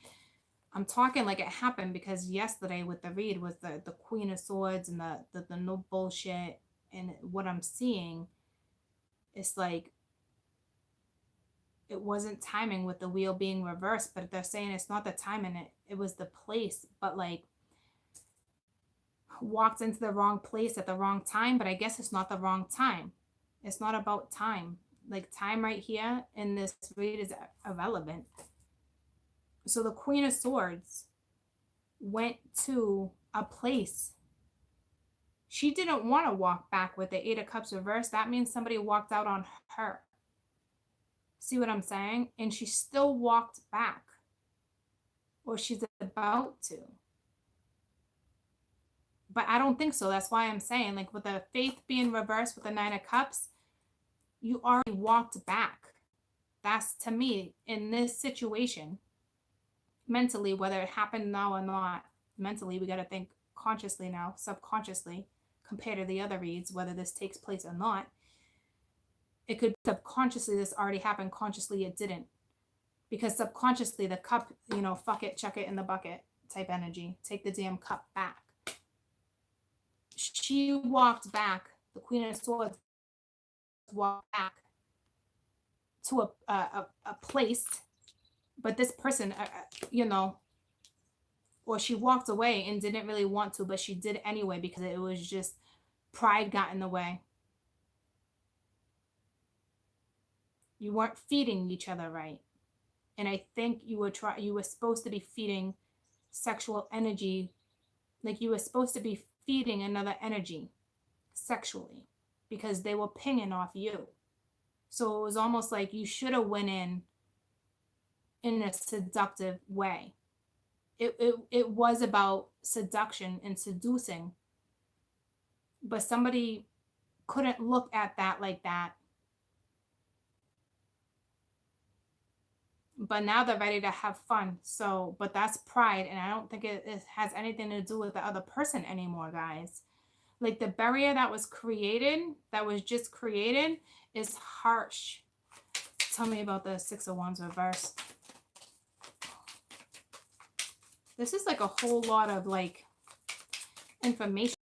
Speaker 1: I'm talking like it happened because yesterday with the read was the Queen of Swords and the no bullshit. And what I'm seeing, it's like it wasn't timing with the wheel being reversed, but they're saying it's not the timing, it was the place. But like, walked into the wrong place at the wrong time, but I guess it's not the wrong time. It's not about time. Like, time right here in this read is irrelevant. So the Queen of Swords went to a place. She didn't want to walk back with the Eight of Cups reversed. That means somebody walked out on her. See what I'm saying? And she still walked back. Or she's about to. But I don't think so. That's why I'm saying, like, with the Faith being reversed with the Nine of Cups, you already walked back. That's, to me, in this situation, mentally, whether it happened now or not, mentally, we got to think consciously now, subconsciously, compared to the other reads, whether this takes place or not. It could subconsciously, this already happened, consciously it didn't. Because subconsciously, the cup, fuck it, chuck it in the bucket type energy. Take the damn cup back. She walked back, the Queen of Swords walked back to a place, but this person, or she walked away and didn't really want to, but she did anyway because it was just pride got in the way. You weren't feeding each other right. And I think you were supposed to be feeding sexual energy, like you were supposed to be feeding another energy sexually because they were pinging off you. So it was almost like you should have went in a seductive way. It was about seduction and seducing, but somebody couldn't look at that like that. But now they're ready to have fun. So, but that's pride, and I don't think it has anything to do with the other person anymore, guys. Like the barrier that was created, that was just created, is harsh. Tell me about the Six of Wands reversed. This is like a whole lot of like information,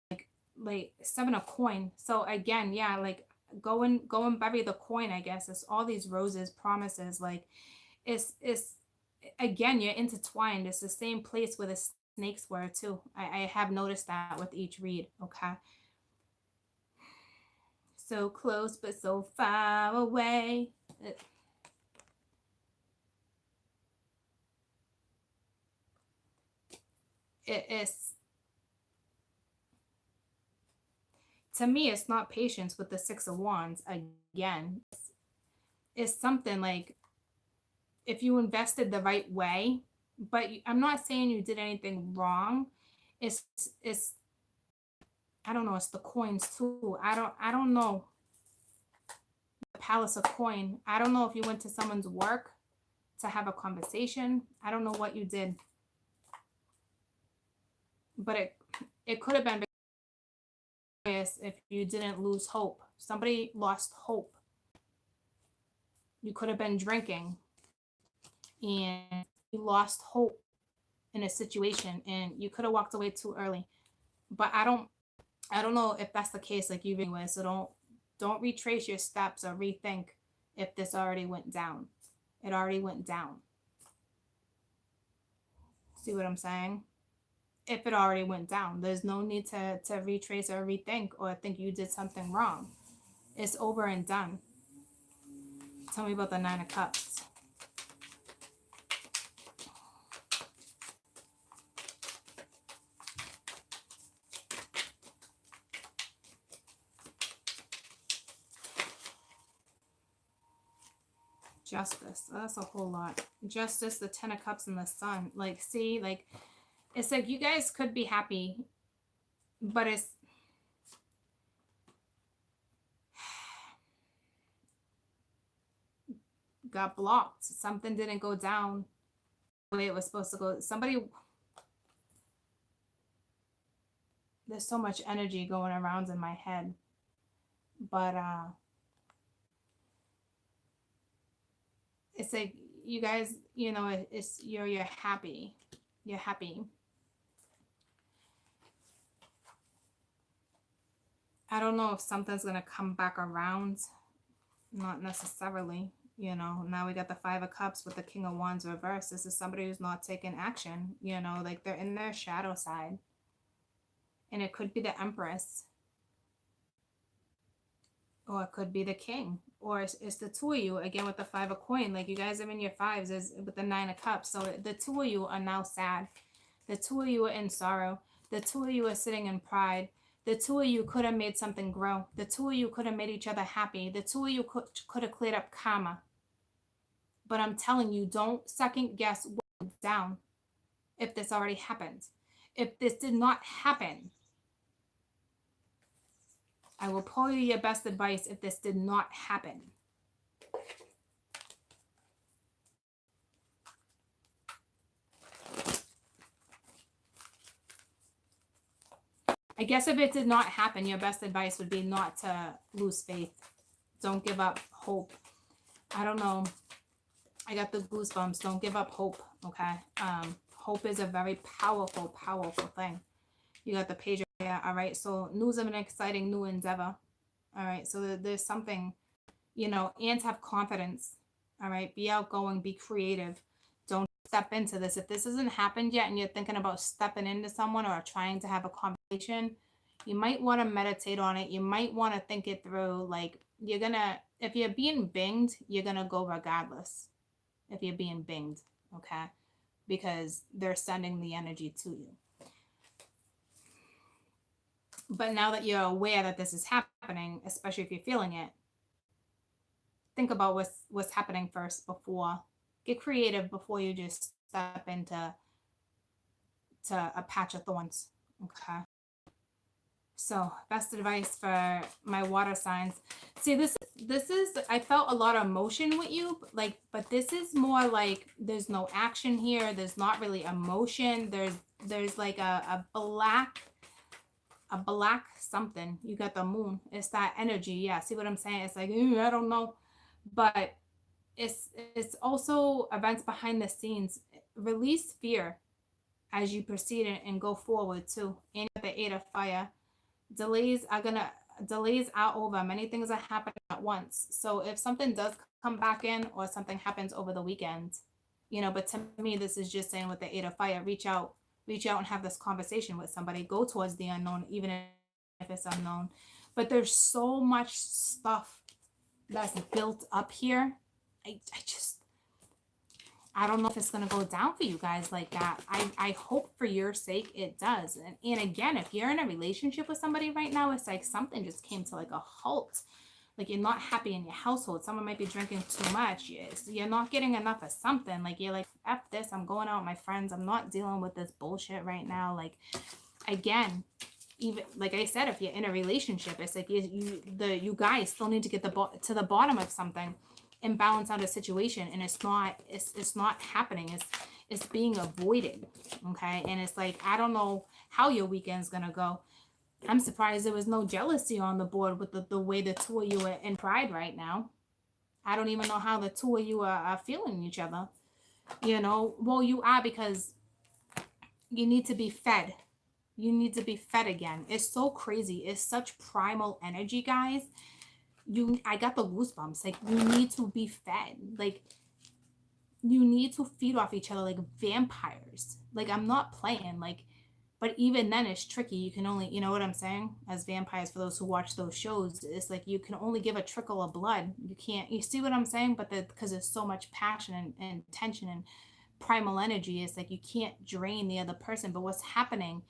Speaker 1: like Seven of Coin. So again, yeah, like go and bury the coin, I guess. It's all these roses, promises, like it's again, you're intertwined. It's the same place where the snakes were too. I have noticed that with each read. Okay. So close but so far away. It's, to me, it's not patience with the Six of Wands. Again, it's something like if you invested the right way, but I'm not saying you did anything wrong. It's it's I don't know. It's the coins too. I don't know. The Palace of Coin. I don't know if you went to someone's work to have a conversation. I don't know what you did, but it could have been if you didn't lose hope. Somebody lost hope. You could have been drinking and you lost hope in a situation and you could have walked away too early. But I don't know if that's the case, like you anyway. So don't retrace your steps or rethink if this already went down. It already went down. See what I'm saying? If it already went down, there's no need to retrace or rethink or think you did something wrong. It's over and done. Tell me about the Nine of Cups. Justice. Oh, that's a whole lot. Justice, the Ten of Cups, and the Sun. Like, see, like, it's like you guys could be happy, but it's got blocked. Something didn't go down the way it was supposed to go. There's so much energy going around in my head, but it's like you guys, it's you're happy. You're happy. I don't know if something's gonna come back around. Not necessarily. Now we got the Five of Cups with the King of Wands reversed. This is somebody who's not taking action. Like they're in their shadow side. And it could be the Empress. Or it could be the King. Or it's the two of you, again, with the Five of Coin. Like, you guys are in your fives with the Nine of Cups. So the two of you are now sad. The two of you are in sorrow. The two of you are sitting in pride. The two of you could have made something grow. The two of you could have made each other happy. The two of you could have cleared up karma. But I'm telling you, don't second guess what went down if this already happened. If this did not happen, I will pull you your best advice if this did not happen. I guess if it did not happen, your best advice would be not to lose faith. Don't give up hope. I don't know. I got the goosebumps. Don't give up hope, okay? Hope is a very powerful, powerful thing. You got the page there, all right? So news of an exciting new endeavor, all right? So there's something, and have confidence, all right? Be outgoing, be creative. Don't step into this. If this hasn't happened yet and you're thinking about stepping into someone or trying to have a conversation, you might want to meditate on it. You might want to think it through. Like, if you're being binged, you're going to go regardless. If you're being binged, okay? Because they're sending the energy to you. But now that you're aware that this is happening, especially if you're feeling it, think about what's happening first before. Get creative before you just step into a patch of thorns, okay? So best advice for my water signs. See, this is, I felt a lot of emotion with you, but this is more like there's no action here. There's not really emotion. There's like a black a black something. You got the moon. It's that energy. Yeah. See what I'm saying? It's like, I don't know. But it's also events behind the scenes. Release fear as you proceed and go forward too. And the eight of fire. Delays are over. Many things are happening at once. So if something does come back in or something happens over the weekend, but to me this is just saying with the eight of fire, reach out and have this conversation with somebody. Go towards the unknown, even if it's unknown. But there's so much stuff that's built up here. I don't know if it's going to go down for you guys like that. I hope for your sake it does. And again, if you're in a relationship with somebody right now, it's like something just came to like a halt. Like you're not happy in your household. Someone might be drinking too much. You're not getting enough of something. Like you're like, F this, I'm going out with my friends. I'm not dealing with this bullshit right now. Like, again, even like I said, if you're in a relationship, it's like you guys still need to get to the bottom of something and balance out a situation, and it's not happening. It's being avoided. Okay. And it's like, I don't know how your weekend's gonna go. I'm surprised there was no jealousy on the board with the way the two of you are in pride right now. I don't even know how the two of you are feeling each other. Well, you are, because you need to be fed. You need to be fed again. It's so crazy. It's such primal energy, guys. I got the goosebumps. Like, you need to be fed. Like, you need to feed off each other like vampires. Like, I'm not playing. Like, but even then it's tricky. You can only, you know what I'm saying? As vampires, for those who watch those shows, it's like you can only give a trickle of blood. You see what I'm saying? But because there's so much passion and tension and primal energy, it's like you can't drain the other person. But what's happening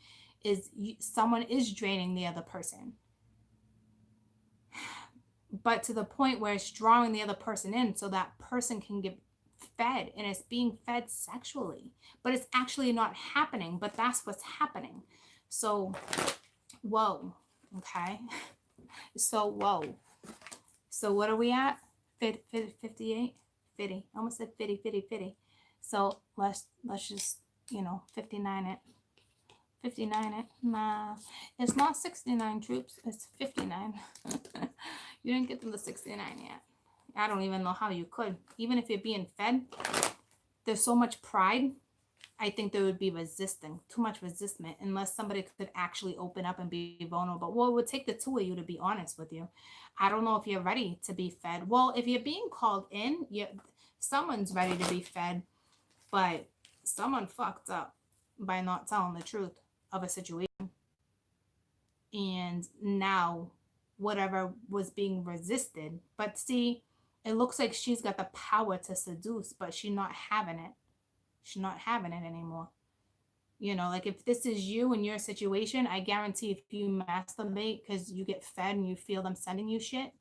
Speaker 1: is someone is draining the other person, but to the point where it's drawing the other person in so that person can get fed, and it's being fed sexually, but it's actually not happening, but that's what's happening. So whoa. Okay. So whoa. So what are we at? 58 50, almost said 50. So let's just 59 it. 59 it. Nah, it's not 69 troops, it's 59. You didn't get to the 69 yet. I don't even know how you could. Even if you're being fed, there's so much pride. I think there would be too much resistance, unless somebody could actually open up and be vulnerable. Well, it would take the two of you to be honest with you. I don't know if you're ready to be fed. Well, if you're being called in, someone's ready to be fed, but someone fucked up by not telling the truth of a situation. And now whatever was being resisted, but see, it looks like she's got the power to seduce, but she's not having it. She's not having it anymore. Like if this is you in your situation, I guarantee if you masturbate because you get fed and you feel them sending you shit,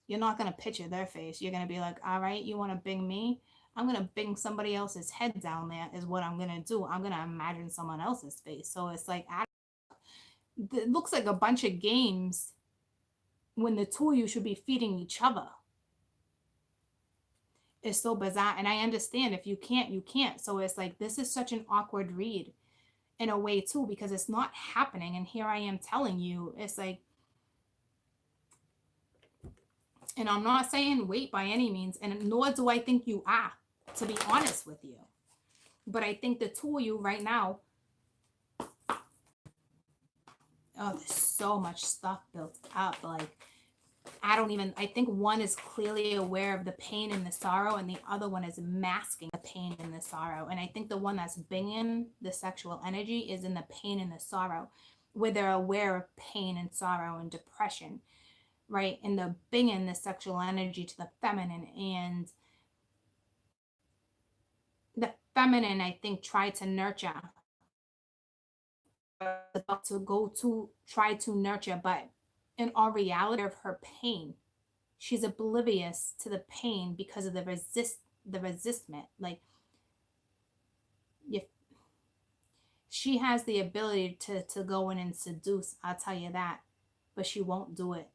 Speaker 1: you're not going to picture their face. You're going to be like, all right, you want to bing me? I'm going to bing somebody else's head down there is what I'm going to do. I'm going to imagine someone else's face. So it's like, it looks like a bunch of games when the two of you should be feeding each other. It's so bizarre. And I understand if you can't, you can't. So it's like, this is such an awkward read in a way too, because it's not happening. And here I am telling you, it's like, and I'm not saying wait by any means, and nor do I think you are, to be honest with you. But I think the two of you right now, there's so much stuff built up. Like, I think one is clearly aware of the pain and the sorrow, and the other one is masking the pain and the sorrow. And I think the one that's bringing the sexual energy is in the pain and the sorrow, where they're aware of pain and sorrow and depression, right? And the bringing the sexual energy to the feminine. And the feminine, I think, try to nurture, try to nurture, but in all reality of her pain, she's oblivious to the pain because of the resistment. Like, she has the ability to go in and seduce, I'll tell you that, but she won't do it.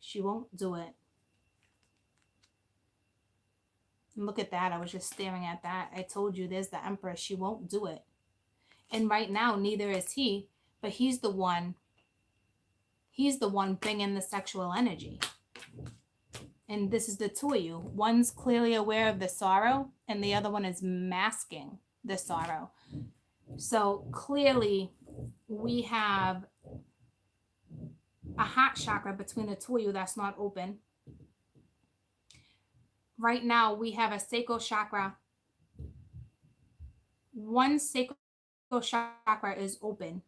Speaker 1: She won't do it. And look at that. I was just staring at that. I told you, there's the Empress. She won't do it. And right now, neither is he. but he's the one bringing the sexual energy. And this is the two of you. One's clearly aware of the sorrow, and the other one is masking the sorrow. So clearly, we have a heart chakra between the two of you that's not open. Right now, we have a sacral chakra. One sacral chakra is open,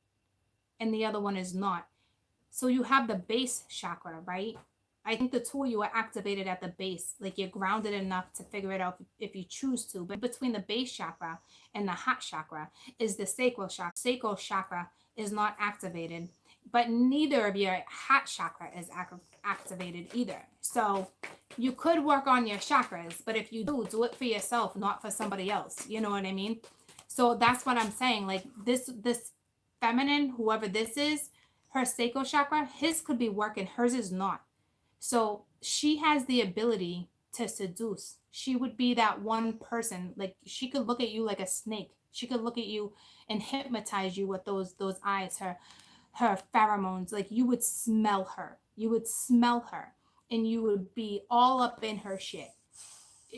Speaker 1: and the other one is not. So you have the base chakra, right? I think the two of you are activated at the base, like you're grounded enough to figure it out if you choose to. But between the base chakra and the heart chakra is the sacral chakra. Sacral chakra is not activated, but neither of your heart chakra is activated either. So you could work on your chakras, but if you do it for yourself, not for somebody else. You know what I mean? So that's what I'm saying. Like this feminine, whoever this is, her sacral chakra, his could be working, hers is not. So she has the ability to seduce. She would be that one person, like she could look at you like a snake. She could look at you and hypnotize you with those eyes, her pheromones. Like you would smell her. You would smell her and you would be all up in her shit.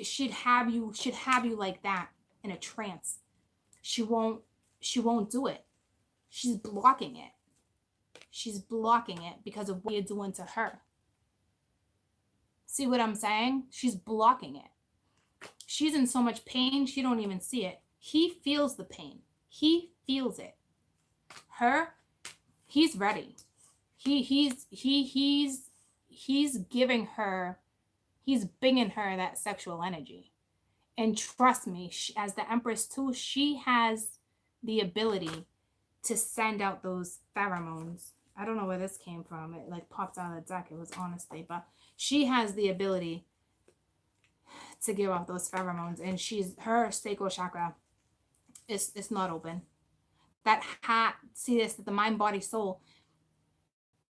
Speaker 1: She'd have you like that in a trance. She won't do it. She's blocking it. She's blocking it because of what you're doing to her. See what I'm saying? She's blocking it. She's in so much pain, she don't even see it. He feels the pain. He feels it. Her, he's ready. He's giving her, he's bringing her that sexual energy. And trust me, as the Empress too, she has the ability to send out those pheromones. I don't know where this came from. It like popped out of the deck. It was honestly, but she has the ability to give off those pheromones, and her sacral chakra is not open. That hat, see this, the mind, body, soul,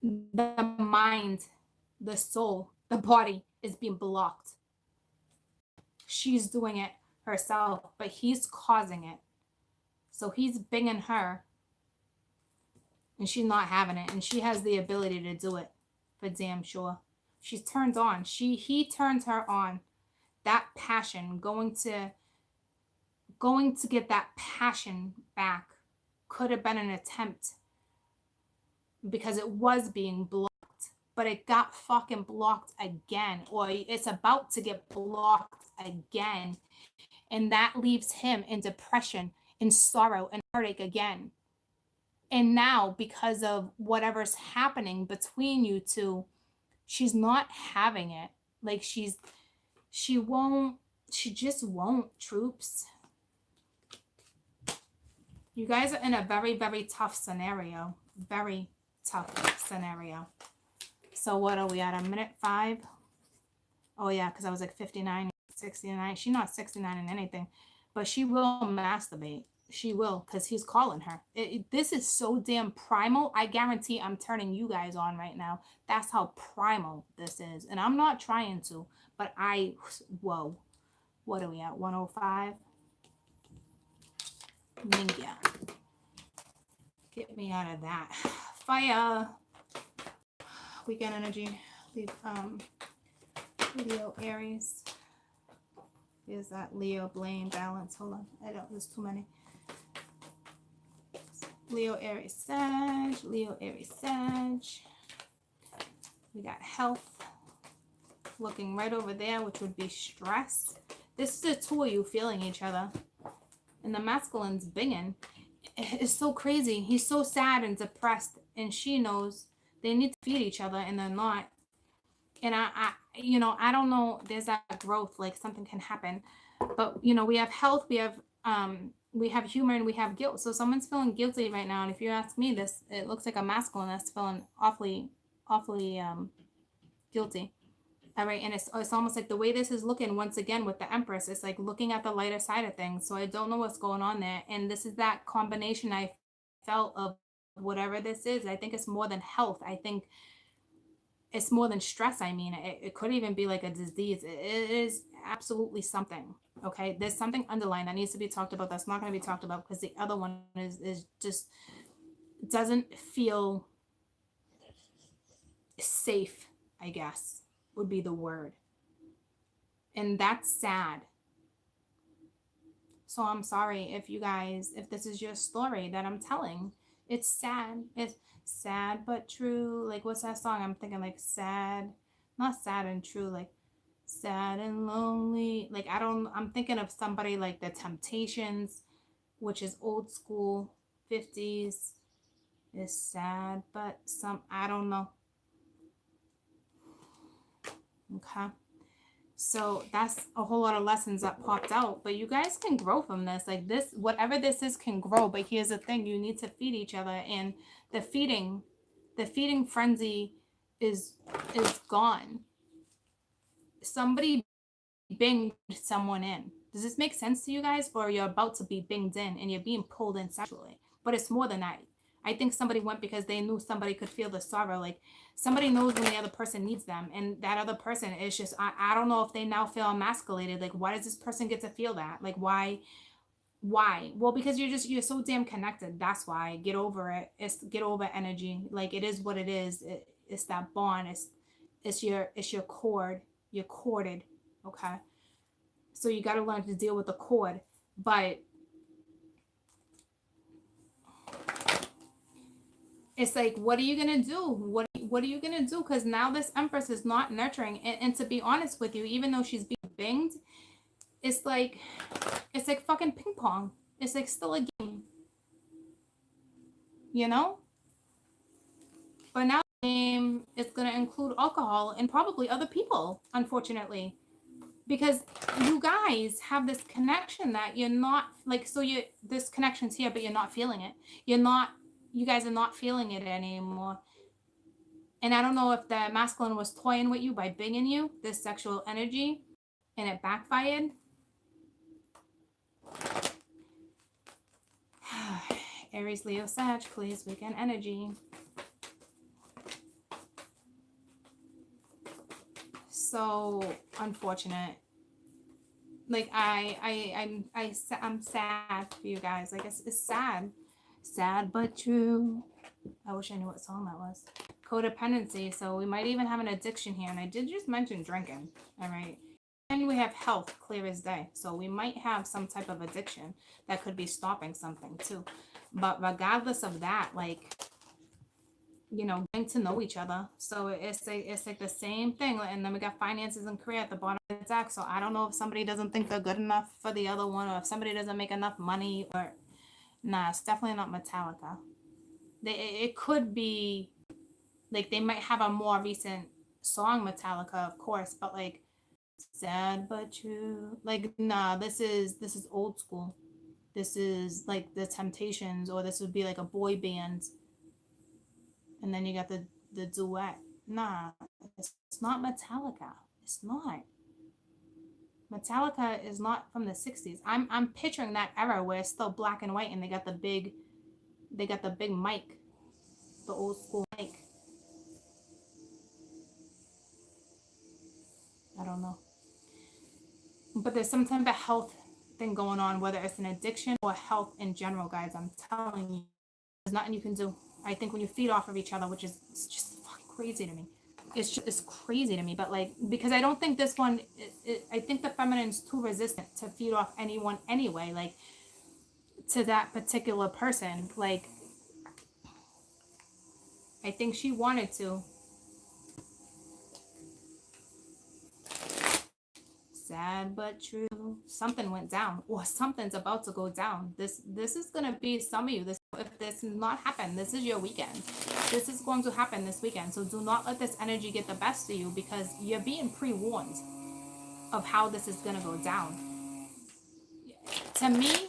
Speaker 1: the mind, the soul, the body is being blocked. She's doing it herself, but he's causing it. So he's binging her, and she's not having it, and she has the ability to do it for damn sure. She's turned on. He turns her on. That passion, going to get that passion back, could have been an attempt because it was being blocked, but it got fucking blocked again, or it's about to get blocked again, and that leaves him in depression, in sorrow, and heartache again. And now, because of whatever's happening between you two, she's not having it. Like she just won't, troops. You guys are in a very, very tough scenario. Very tough scenario. So what are we at? A minute 5? Oh yeah, because I was like 59, 69. She's not 69 in anything, but she will masturbate. She will, because he's calling her. This is so damn primal. I guarantee I'm turning you guys on right now. That's how primal this is. And I'm not trying to, but whoa. What are we at? 105? Yeah. Get me out of that. Fire. Weekend energy. Leave, Leo, Aries. There's that Leo, blame, balance. Hold on. There's too many. Leo, Aries, Sag. Leo, Aries, Sag. We got health. Looking right over there, which would be stress. This is the two of you feeling each other. And the masculine's binging. It's so crazy. He's so sad and depressed. And she knows they need to feed each other and they're not. And I don't know. There's that growth, like something can happen. But, we have health, we have humor, and we have guilt. So someone's feeling guilty right now. And if you ask me, it looks like a masculine that's feeling awfully guilty. All right. And it's almost like the way this is looking once again with the Empress, it's like looking at the lighter side of things. So I don't know what's going on there. And this is that combination I felt of whatever this is. I think it's more than health. I think it's more than stress. I mean, it could even be like a disease. It is absolutely something. Okay. There's something underlying that needs to be talked about. That's not going to be talked about because the other one is just doesn't feel safe, I guess would be the word. And that's sad. So I'm sorry if you guys, if this is your story that I'm telling. It's sad. It's sad but true. Like, what's that song? I'm thinking like sad, not sad and true, like sad and lonely. Like, I'm thinking of somebody like the Temptations, which is old school 50s. Is sad, but I don't know. Okay. So that's a whole lot of lessons that popped out, but you guys can grow from this. Like, this, whatever this is can grow, but here's the thing, you need to feed each other, and the feeding frenzy is gone. Somebody binged someone in. Does this make sense to you guys? Or you're about to be binged in and you're being pulled in sexually, but it's more than that. I think somebody went because they knew somebody could feel the sorrow. Like, somebody knows when the other person needs them, and that other person is just, I don't know if they now feel emasculated. Like, why does this person get to feel that? Like, why? Well, because you're so damn connected. That's why. Get over it. It's get over energy. Like, it is what it is. It's that bond. It's your cord. You're corded. Okay. So you got to learn to deal with the cord. But it's like, what are you gonna do? What are you gonna do? Because now this Empress is not nurturing. And to be honest with you, even though she's being binged, it's like fucking ping pong. It's like still a game, you know. But now the game is gonna include alcohol and probably other people, unfortunately, because you guys have this connection that you're not like. So you this connection's here, but you're not feeling it. You guys are not feeling it anymore. And I don't know if the masculine was toying with you by binging you, this sexual energy, and it backfired. Aries, Leo, Sag, please, weekend energy. So unfortunate. Like, I'm sad for you guys. Like, it's sad. Sad but true. I wish I knew what song that was. Codependency. So we might even have an addiction here. And I did just mention drinking. All right. And we have health, clear as day. So we might have some type of addiction that could be stopping something too. But regardless of that, like, getting to know each other. So it's like the same thing. And then we got finances and career at the bottom of the deck. So I don't know if somebody doesn't think they're good enough for the other one, or if somebody doesn't make enough money, or nah, it's definitely not Metallica. It could be like they might have a more recent song, Metallica, of course, but like sad but true. Like, nah, this is old school. This is like the Temptations, or this would be like a boy band. And then you got the duet. Nah, it's not Metallica. It's not. Metallica is not from the 60s. I'm picturing that era where it's still black and white, and they got the big mic, the old school mic. I don't know. But there's some type of health thing going on, whether it's an addiction or health in general, guys. I'm telling you, there's nothing you can do. I think when you feed off of each other, which is just fucking crazy to me. It's crazy to me, but like, because I don't think this one, I think the feminine's too resistant to feed off anyone anyway, like to that particular person. Like, I think she wanted to. Sad but true. Something went down, or something's about to go down. This is gonna be some of you. If this does not happen, this is your weekend. This is going to happen this weekend. So do not let this energy get the best of you, because you're being pre-warned of how this is gonna go down. To me,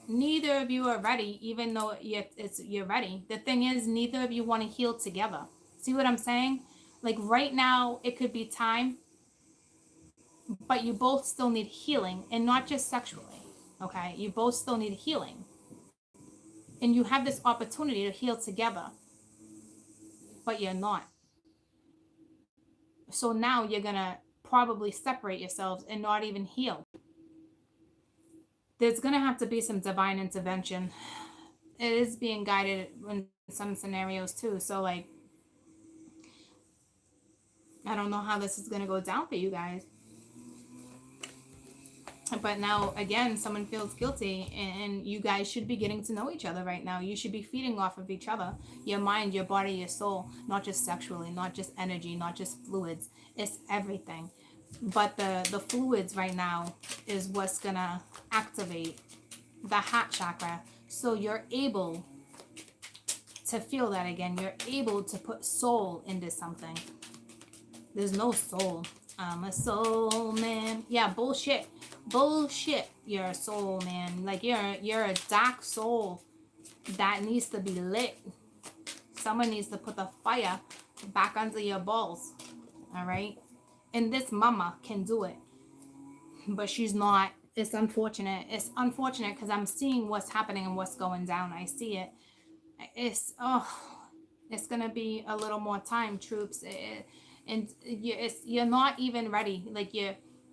Speaker 1: neither of you are ready, even though you're ready. The thing is, neither of you want to heal together. See what I'm saying? Like, right now, it could be time, but you both still need healing, and not just sexually. Okay, you both still need healing, and you have this opportunity to heal together, but you're not. So now you're gonna probably separate yourselves and not even heal. There's gonna have to be some divine intervention. it is being guided in some scenarios too. So like, I don't know how this is gonna go down for you guys. But now again, someone feels guilty, and you guys should be getting to know each other right now. You should be feeding off of each other, your mind, your body, your soul, not just sexually, not just energy, not just fluids. It's everything. But the fluids right now is what's gonna activate the heart chakra, so you're able to feel that again. You're able to put soul into something. There's no soul. I'm a soul man. Yeah, bullshit. Bullshit. You're a soul man. Like you're a dark soul that needs to be lit. Someone needs to put the fire back under your balls. All right? And this mama can do it. But she's not. It's unfortunate. It's unfortunate because I'm seeing what's happening and what's going down. I see it. It's gonna be a little more time, troops. And you're not even ready. Like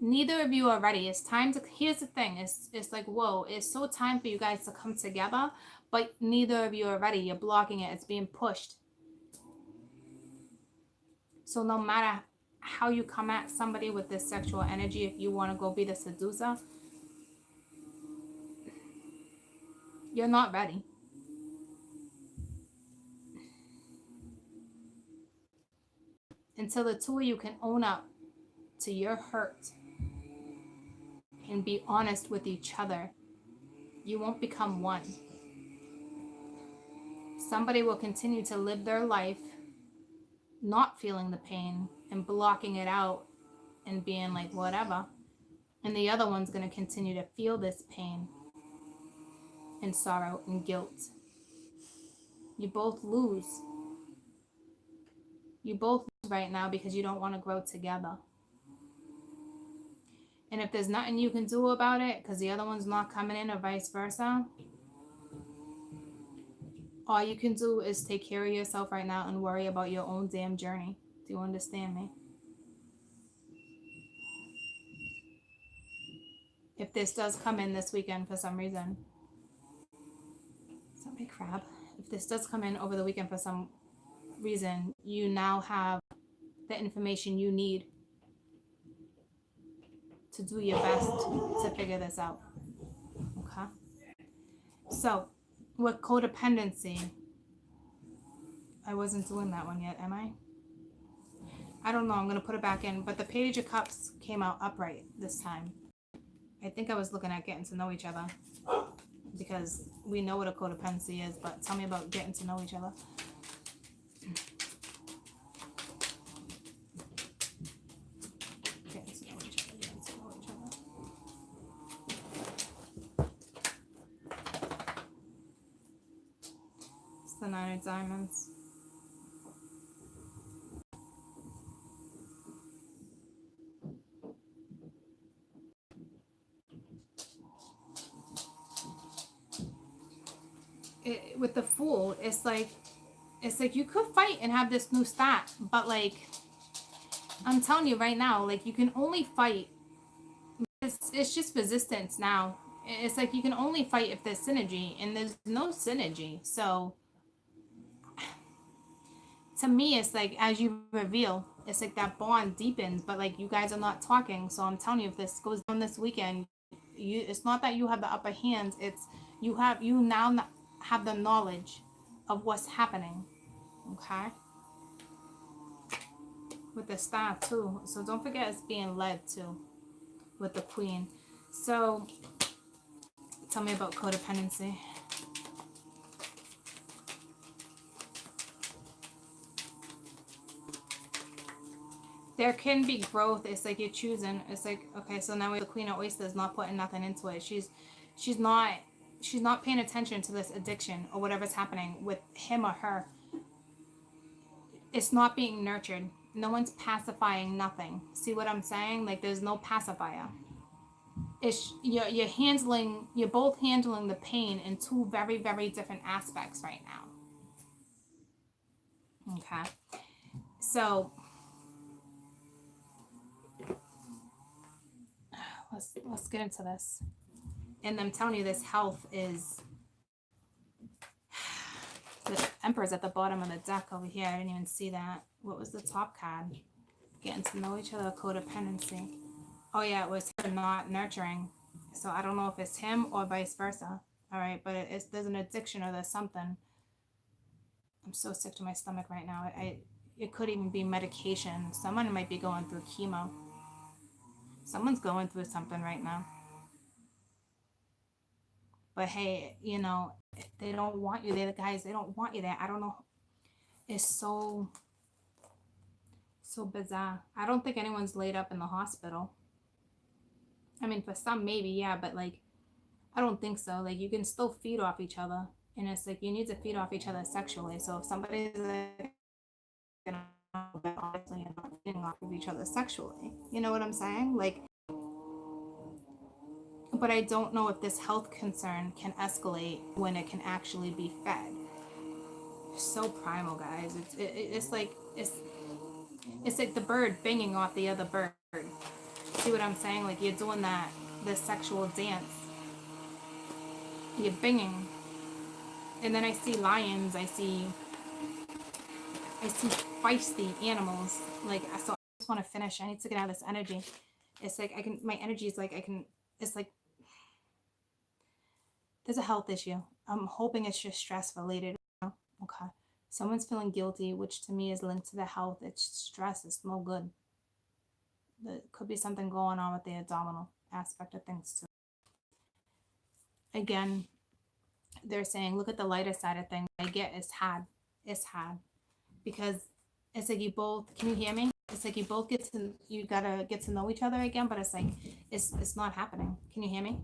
Speaker 1: neither of you are ready. It's time to. Here's the thing. It's like, whoa. It's so time for you guys to come together, but neither of you are ready. You're blocking it. It's being pushed. So no matter how you come at somebody with this sexual energy, if you want to go be the seducer, you're not ready. Until the two of you can own up to your hurt and be honest with each other, you won't become one. Somebody will continue to live their life not feeling the pain and blocking it out and being like whatever, and the other one's going to continue to feel this pain and sorrow and guilt. You both lose. You both lose right now because you don't want to grow together. And if there's nothing you can do about it because the other one's not coming in or vice versa, all you can do is take care of yourself right now and worry about your own damn journey. Do you understand me? If this does come in this weekend for some reason, is that my crab? If this does come in over the weekend for some reason, you now have the information you need to do your best to figure this out. Okay? So, with codependency, I wasn't doing that one yet, am I? I don't know. I'm going to put it back in. But the Page of Cups came out upright this time. I think I was looking at getting to know each other. Because we know what a codependency is. But tell me about getting to know each other. Getting to know each other. Getting to know each other. It's the Nine of Diamonds. With the Fool, it's like you could fight and have this new start, but like I'm telling you right now, like you can only fight. It's just resistance now. It's like you can only fight if there's synergy, and there's no synergy. So to me, it's like as you reveal, it's like that bond deepens, but like you guys are not talking. So I'm telling you, if this goes down this weekend, it's not that you have the upper hand. It's you now have the knowledge of what's happening. Okay, with the Star too. So don't forget it's being led too with the Queen. So tell me about codependency. There can be growth. It's like you're choosing. It's like, okay, so now the Queen of Oysters not putting nothing into it. She's not paying attention to this addiction or whatever's happening with him or her. It's not being nurtured. No one's pacifying nothing. See what I'm saying? Like there's no pacifier. It's you're both handling the pain in two very, very different aspects right now. Okay. So let's get into this. And I'm telling you, this health is The Emperor's at the bottom of the deck over here. I didn't even see that. What was the top card? Getting to know each other, codependency. Oh yeah, it was her not nurturing. So I don't know if it's him or vice versa. All right, but there's an addiction or there's something. I'm so sick to my stomach right now. It could even be medication. Someone might be going through chemo. Someone's going through something right now. But hey, you know, they don't want you there. The guys, they don't want you there. I don't know. It's so bizarre. I don't think anyone's laid up in the hospital. I mean, for some maybe, yeah, but like I don't think so. Like you can still feed off each other. And it's like you need to feed off each other sexually. So if somebody's like, you know, honestly and not feeding off of each other sexually. You know what I'm saying? Like, but I don't know if this health concern can escalate when it can actually be fed. So primal, guys. It's like it's like the bird banging off the other bird. See what I'm saying? Like you're doing that this sexual dance. You're banging, and then I see lions. I see feisty animals. Like so, I just want to finish. I need to get out of this energy. It's like I can. My energy is like I can. It's like there's a health issue. I'm hoping it's just stress related. Okay. Someone's feeling guilty, which to me is linked to the health. It's stress. It's no good. There could be something going on with the abdominal aspect of things too. Again, they're saying look at the lighter side of things. I get it's hard. It's hard because it's like you both. Can you hear me? It's like you both you gotta get to know each other again, but it's like it's not happening. Can you hear me?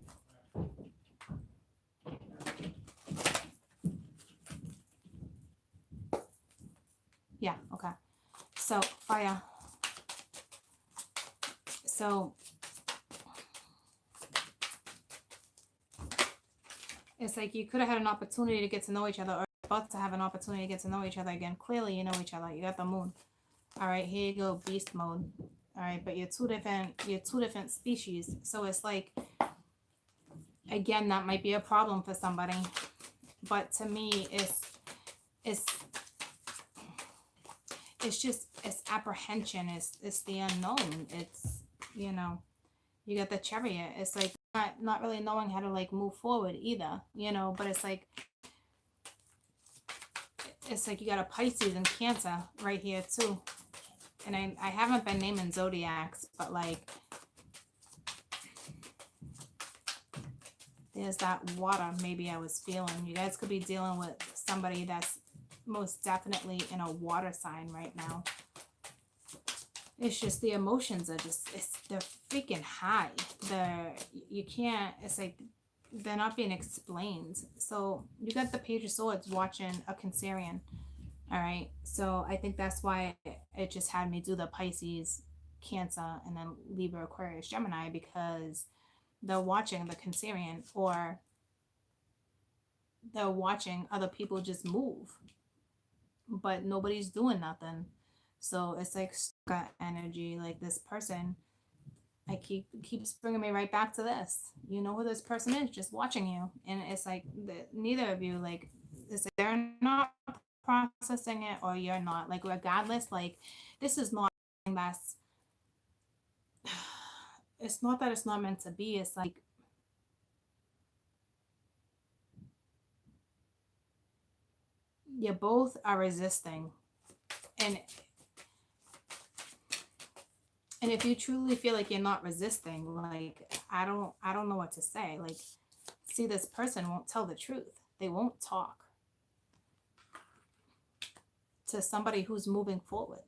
Speaker 1: Yeah, okay. So fire. So it's like you could have had an opportunity to get to know each other, or about to have an opportunity to get to know each other again. Clearly you know each other. You got the moon. All right, here you go, beast mode. All right, but you're two different species. So it's like again, that might be a problem for somebody. But to me, it's just it's apprehension. It's the unknown. It's you know, you got the chariot. It's like not really knowing how to like move forward either, you know, but it's like you got a Pisces and Cancer right here too. And I haven't been naming zodiacs, but like there's that water maybe I was feeling. You guys could be dealing with somebody that's most definitely in a water sign right now. It's just the emotions are just they're freaking high. You can't, it's like they're not being explained. So you got the Page of Swords watching a Cancerian. All right, so I think that's why it just had me do the Pisces, Cancer, and then Libra, Aquarius, Gemini, because they're watching the Cancerian, or they're watching other people just move, but nobody's doing nothing. So it's like got energy. Like this person, I keeps bringing me right back to this. You know who this person is, just watching you, and it's like neither of you like it's like they're not processing it, or you're not. Like regardless, like this is not that's. It's not that it's not meant to be. It's like you both are resisting, and if you truly feel like you're not resisting, like I don't know what to say. Like, see, this person won't tell the truth. They won't talk to somebody who's moving forward.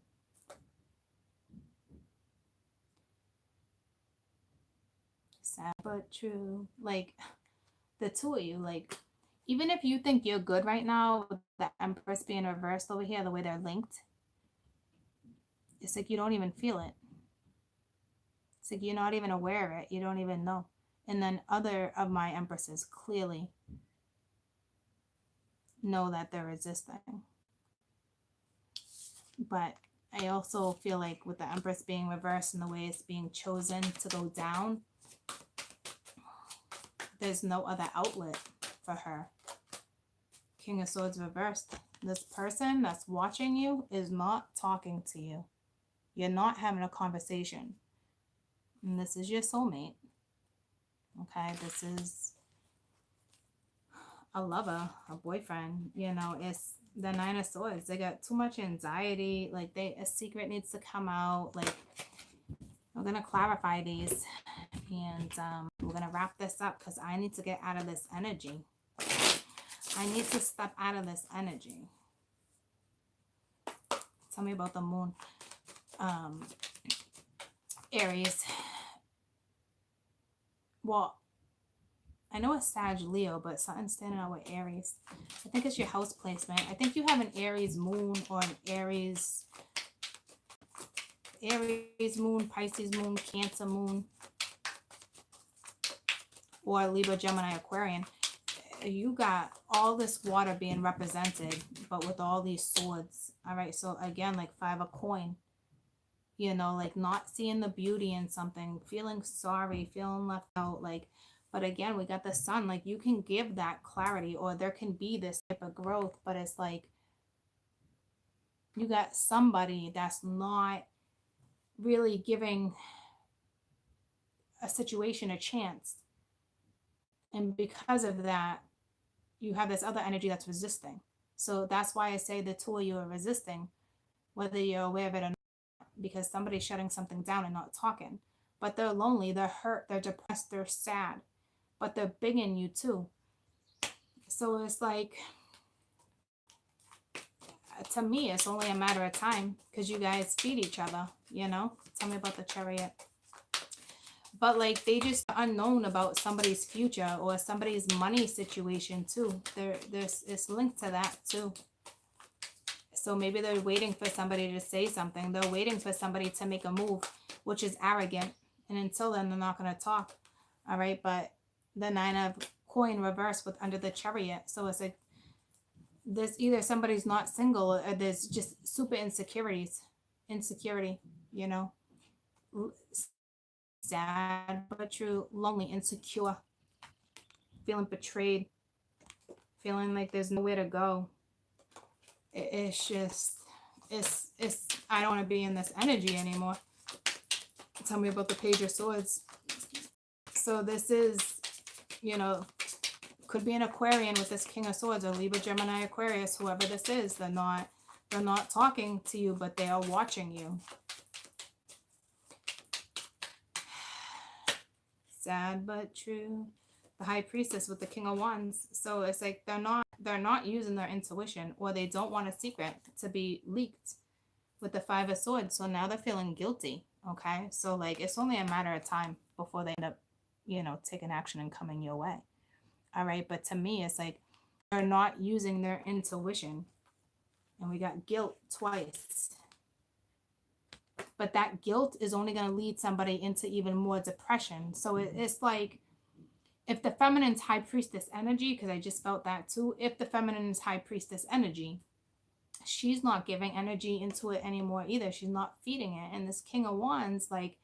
Speaker 1: Sad but true. Like the two of you, like even if you think you're good right now, with the Empress being reversed over here, the way they're linked, it's like you don't even feel it. It's like you're not even aware of it. You don't even know. And then other of my Empresses clearly know that they're resisting. But I also feel like with the Empress being reversed and the way it's being chosen to go down, there's no other outlet for her. King of Swords reversed. This person that's watching you is not talking to you. You're not having a conversation. And this is your soulmate. Okay, this is a lover, a boyfriend. You know, it's the Nine of Swords. They got too much anxiety. Like a secret needs to come out. Like, I'm gonna clarify these, and we're gonna wrap this up because I need to get out of this energy. I need to step out of this energy. Tell me about the moon. Aries. Well, I know it's Sag Leo, but something's standing out with Aries. I think it's your house placement. I think you have an Aries moon or an Aries moon, Pisces moon, Cancer moon, or Libra, Gemini, Aquarian. You got all this water being represented, but with all these swords. All right, so again, like 5 of coin. You know, like not seeing the beauty in something, feeling sorry, feeling left out, like, but again, we got the sun. Like, you can give that clarity, or there can be this type of growth, but it's like you got somebody that's not really giving a situation a chance. And because of that, you have this other energy that's resisting. So that's why I say the two of you are resisting, whether you're aware of it or not, because somebody's shutting something down and not talking. But they're lonely, they're hurt, they're depressed, they're sad, but they're big in you too. So it's like, to me, it's only a matter of time because you guys feed each other, you know? Tell me about the Chariot. But like, they just unknown about somebody's future or somebody's money situation too. There's it's linked to that too. So maybe they're waiting for somebody to say something. They're waiting for somebody to make a move, which is arrogant. And until then, they're not going to talk. All right. But the 9 of coin reversed with under the Chariot. So it's like, there's either somebody's not single or there's just super insecurity, you know, sad but true, lonely, insecure, feeling betrayed, feeling like there's nowhere to go. It's just, it's I don't want to be in this energy anymore. Tell me about the Page of Swords. So this is, you know, could be an Aquarian with this King of Swords, or Libra, Gemini, Aquarius, whoever this is. They're not talking to you, but they are watching you. Sad but true. The High Priestess with the King of Wands. So it's like they're not using their intuition, or they don't want a secret to be leaked with the 5 of Swords. So now they're feeling guilty. Okay, so like it's only a matter of time before they end up, you know, taking action and coming your way. All right, but to me, it's like they're not using their intuition, and we got guilt twice. But that guilt is only going to lead somebody into even more depression. So it's like, if the feminine's High Priestess energy, because I just felt that too, if the feminine's High Priestess energy, she's not giving energy into it anymore either. She's not feeding it. And this King of Wands, like,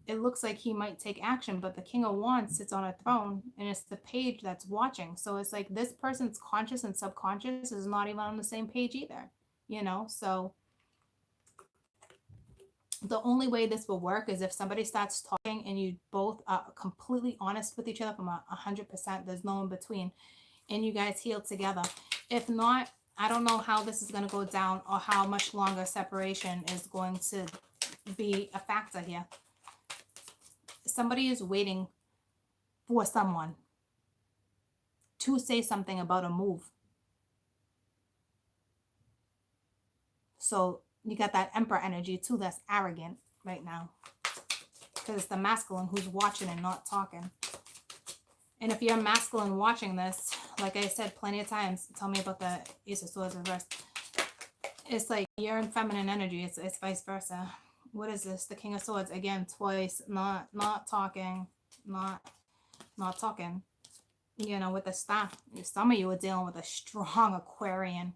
Speaker 1: it looks like he might take action, but the King of Wands sits on a throne, and it's the page that's watching. So it's like this person's conscious and subconscious is not even on the same page either, you know? So the only way this will work is if somebody starts talking and you both are completely honest with each other from 100%. There's no in between, and you guys heal together. If not, I don't know how this is going to go down, or how much longer separation is going to be a factor here. Somebody is waiting for someone to say something about a move. So you got that Emperor energy too, that's arrogant right now, because it's the masculine who's watching and not talking. And if you're masculine watching this, like I said plenty of times, tell me about the Ace of Swords reversed. It's like you're in feminine energy. It's vice versa. What is this? The King of Swords again, twice. Not talking, not talking. You know, with the staff, some of you are dealing with a strong Aquarian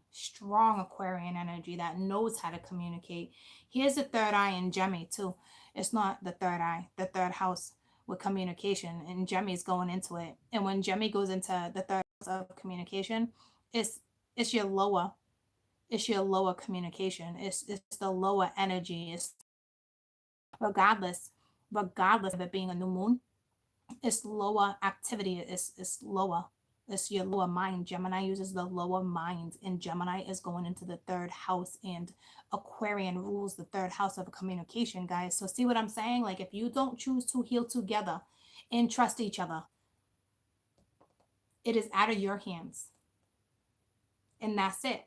Speaker 1: energy that knows how to communicate. Here's the third eye in Gemmy too. It's not the third eye, the third house with communication, and Gemmy's going into it. And when Gemmy goes into the third house of communication, it's It's your lower, it's your lower communication. It's the lower energy. It's regardless, regardless of it being a new moon, it's lower activity. It's lower. It's your lower mind. Gemini uses the lower mind, and Gemini is going into the third house, and Aquarian rules the third house of communication, guys. So see what I'm saying? Like if you don't choose to heal together and trust each other, it is out of your hands. And that's it.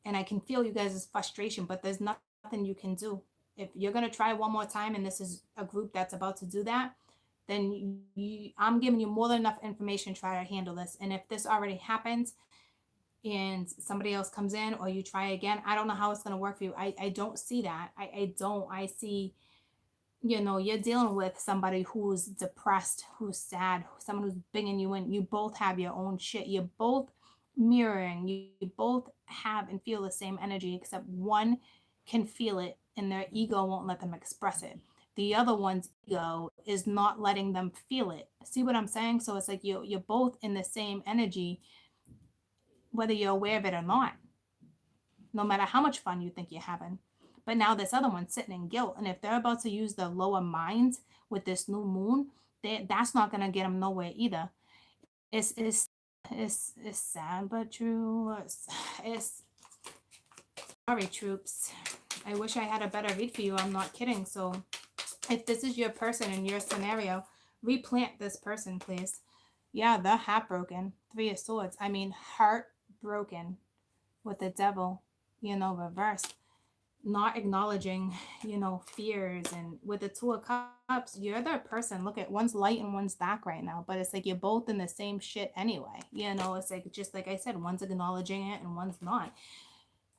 Speaker 1: And I can feel you guys' frustration, but there's nothing you can do. If you're going to try one more time and this is a group that's about to do that, then I'm giving you more than enough information to try to handle this. And if this already happens and somebody else comes in or you try again, I don't know how it's going to work for you. I don't see that. I don't. I see, you're dealing with somebody who's depressed, who's sad, someone who's bringing you in. You both have your own shit. You're both mirroring. You both have and feel the same energy, except one can feel it and their ego won't let them express it. The other one's ego is not letting them feel it. See what I'm saying? So it's like you're both in the same energy, whether you're aware of it or not, no matter how much fun you think you're having. But now this other one's sitting in guilt. And if they're about to use the lower mind with this new moon, that's not going to get them nowhere either. It's sad but true. It's sorry, troops. I wish I had a better read for you. I'm not kidding. So if this is your person in your scenario, replant this person, please. Yeah, they're heartbroken. Three of Swords. I mean, heartbroken with the devil, reversed. Not acknowledging, fears. And with the Two of Cups, you're the person. Look at one's light and one's dark right now, but it's like you're both in the same shit anyway. It's like, just like I said, one's acknowledging it and one's not.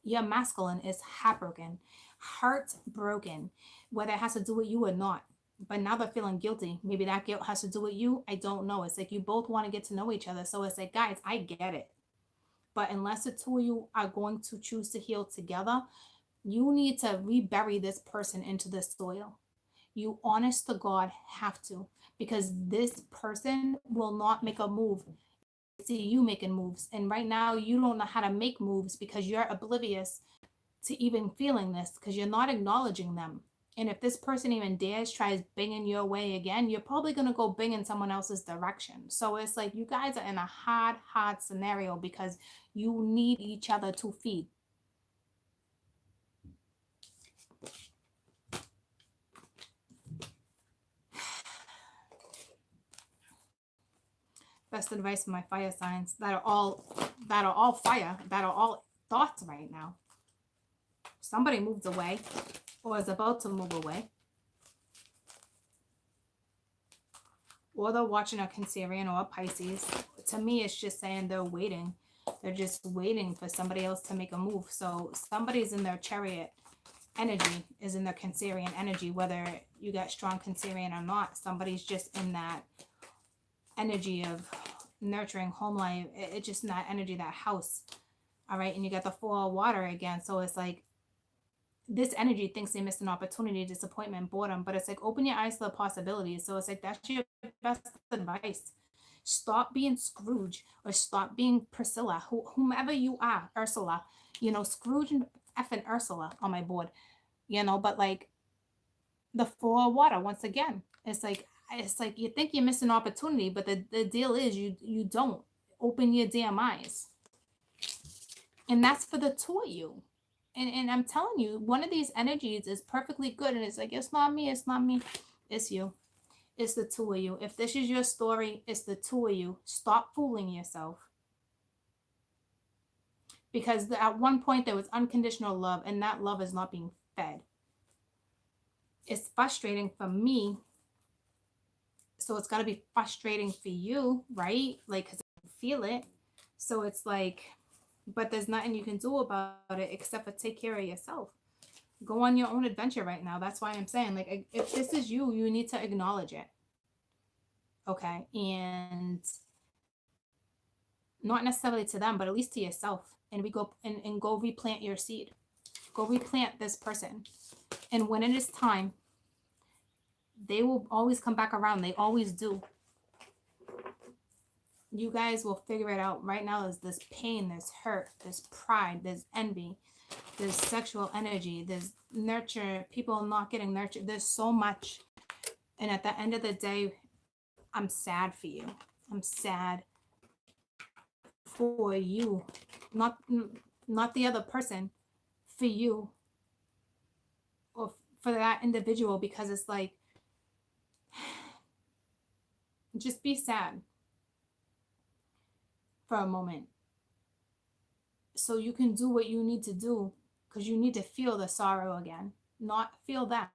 Speaker 1: Your masculine is heartbroken, whether it has to do with you or not. But now they're feeling guilty. Maybe that guilt has to do with you. I don't know. It's like you both want to get to know each other. So it's like, guys, I get it. But unless the two of you are going to choose to heal together, you need to rebury this person into the soil. You honest to God have to, because this person will not make a move. See you making moves. And right now you don't know how to make moves because you're oblivious to even feeling this, because you're not acknowledging them. And if this person even tries binging your way again, you're probably going to go bing in someone else's direction. So it's like you guys are in a hard scenario because you need each other to feed. Best advice for my fire signs that are all fire, that are all thoughts right now. Somebody moved away or is about to move away. Or they're watching a Cancerian or a Pisces. To me, it's just saying they're waiting. They're just waiting for somebody else to make a move. So somebody's in their Chariot energy, is in their Cancerian energy, whether you got strong Cancerian or not. Somebody's just in that energy of nurturing home life. It's just in that energy, that house. All right. And you got the Four of Water again. So it's like this energy thinks they missed an opportunity, disappointment, boredom, but it's like open your eyes to the possibilities. So it's like that's your best advice. Stop being Scrooge or stop being Priscilla, whomever you are, Ursula, Scrooge and effing Ursula on my board, but like the Four of Water, once again, it's like you think you're missing opportunity, but the deal is you don't. Open your damn eyes. And that's for the two of you. And I'm telling you, one of these energies is perfectly good. And it's like, it's not me. It's not me. It's you. It's the two of you. If this is your story, it's the two of you. Stop fooling yourself. Because at one point there was unconditional love, and that love is not being fed. It's frustrating for me. So it's got to be frustrating for you, right? Like, because I feel it. So it's like, but there's nothing you can do about it except for take care of yourself. Go on your own adventure right now. That's why I'm saying, like, if this is you, you need to acknowledge it. Okay. And not necessarily to them, but at least to yourself. And we go and go replant your seed. Go replant this person. And when it is time, they will always come back around. They always do. You guys will figure it out. Right now, there's this pain, there's hurt, there's pride, there's envy, there's sexual energy, there's nurture, people not getting nurtured. There's so much. And at the end of the day, I'm sad for you. I'm sad for you, not not the other person, for you, or for that individual, because it's like, just be sad for a moment so you can do what you need to do, because you need to feel the sorrow again, not feel them.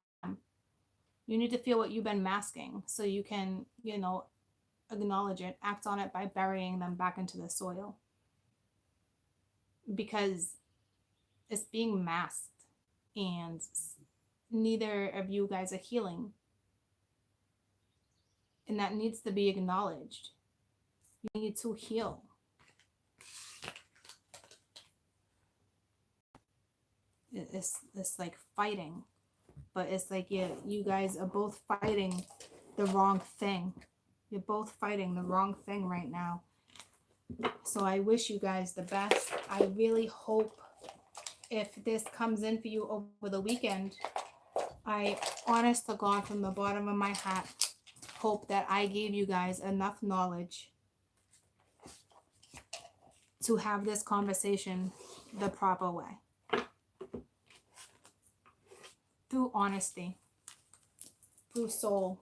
Speaker 1: You need to feel what you've been masking so you can, acknowledge it, act on it by burying them back into the soil, because it's being masked and neither of you guys are healing, and that needs to be acknowledged. You need to heal. It's like fighting, but it's like you guys are both fighting the wrong thing. You're both fighting the wrong thing right now. So I wish you guys the best. I really hope, if this comes in for you over the weekend, I, honest to God, from the bottom of my heart, hope that I gave you guys enough knowledge to have this conversation the proper way. Through honesty, through soul,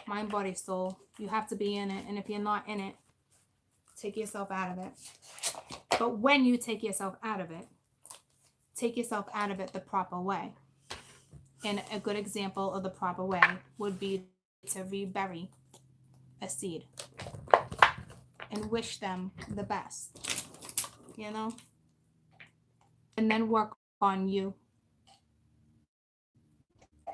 Speaker 1: mind, body, soul. You have to be in it. And if you're not in it, take yourself out of it. But when you take yourself out of it the proper way. And a good example of the proper way would be to rebury a seed and wish them the best, and then work on you.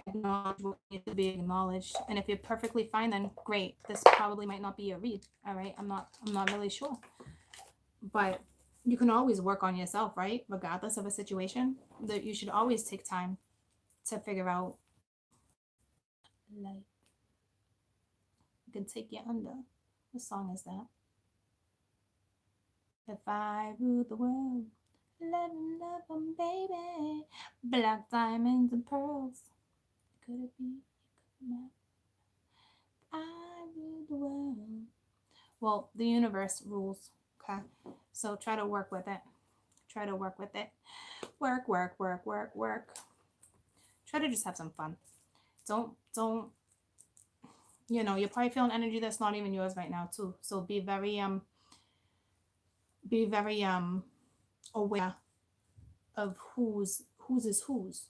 Speaker 1: Acknowledge what needs to be acknowledged. And if you're perfectly fine, then great. This probably might not be a read. All right. I'm not really sure. But you can always work on yourself, right? Regardless of a situation, that you should always take time to figure out, like, you can take you under. What song is that? If I rule the world, let me love them, baby. Black diamonds and pearls. Could it be? I rule the world. Well, the universe rules. Okay. So try to work with it. Try to work with it. Work. Try to just have some fun. Don't, you're probably feeling energy that's not even yours right now too. So be very aware of whose is whose.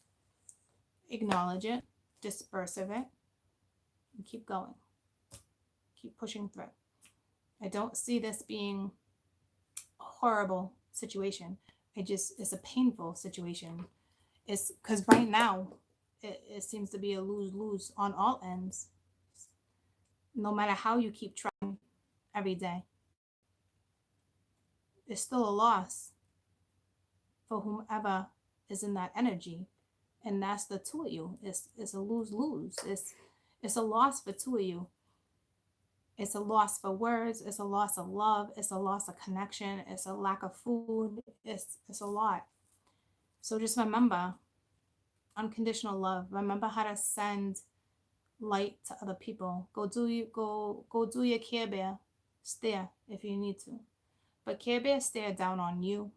Speaker 1: Acknowledge it, disperse of it, and keep going. Keep pushing through. I don't see this being a horrible situation. It's a painful situation. It's because right now it seems to be a lose-lose on all ends. No matter how you keep trying every day, it's still a loss for whomever is in that energy. And that's the two of you. It's a lose-lose. It's a loss for two of you. It's a loss for words. It's a loss of love. It's a loss of connection. It's a lack of food. It's a lot. So just remember unconditional love. Remember how to send light to other people. Go do your Care Bear stare if you need to. But Care Bear stare down on you.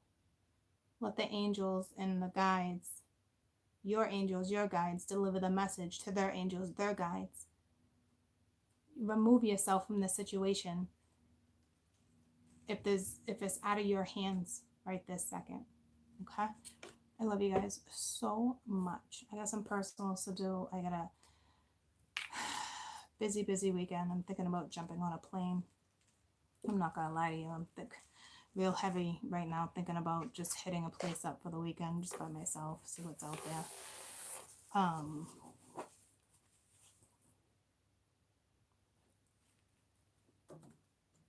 Speaker 1: Let the angels and the guides, your angels, your guides, deliver the message to their angels, their guides. Remove yourself from the situation if it's out of your hands right this second. Okay? I love you guys so much. I got some personals to do. I got a busy weekend. I'm thinking about jumping on a plane. I'm not gonna lie to you. I'm real heavy right now, thinking about just hitting a place up for the weekend just by myself, see what's out there.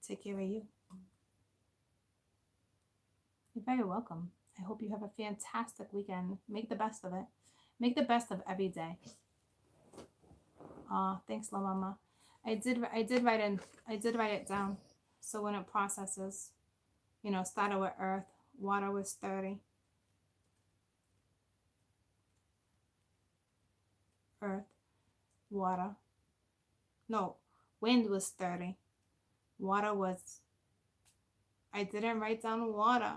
Speaker 1: Take care of you. You're very welcome. I hope you have a fantastic weekend. Make the best of it. Make the best of every day. Thanks, La Mama. I did write it down. So when it processes, started with earth, water was 30. Earth, water. No, wind was 30. Water was, I didn't write down water.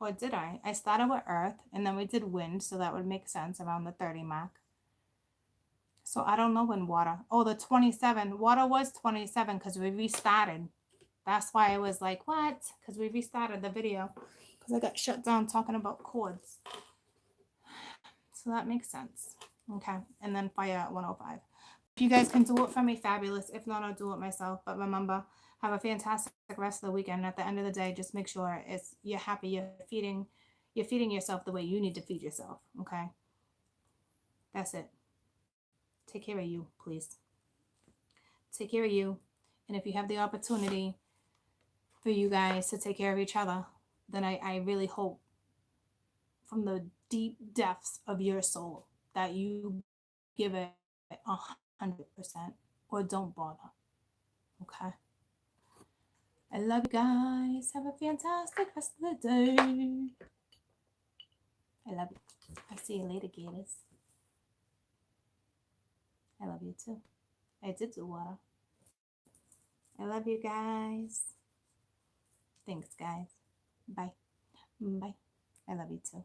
Speaker 1: Or did I? I started with earth and then we did wind, so that would make sense around the 30 mark. So I don't know when water. Oh, the 27. Water was 27 because we restarted. That's why I was like, what? Because we restarted the video because I got shut down talking about chords. So that makes sense. Okay. And then fire at 105. If you guys can do it for me, fabulous. If not, I'll do it myself. But remember, have a fantastic rest of the weekend. At the end of the day, just make sure you're happy. You're feeding yourself the way you need to feed yourself. Okay. That's it. Take care of you, please. Take care of you. And if you have the opportunity for you guys to take care of each other, then I really hope from the deep depths of your soul that you give it 100% or don't bother. Okay. I love you guys. Have a fantastic rest of the day. I love you. I'll see you later, Gators. I love you too. I did do water. I love you guys. Thanks, guys. Bye. Bye. I love you too.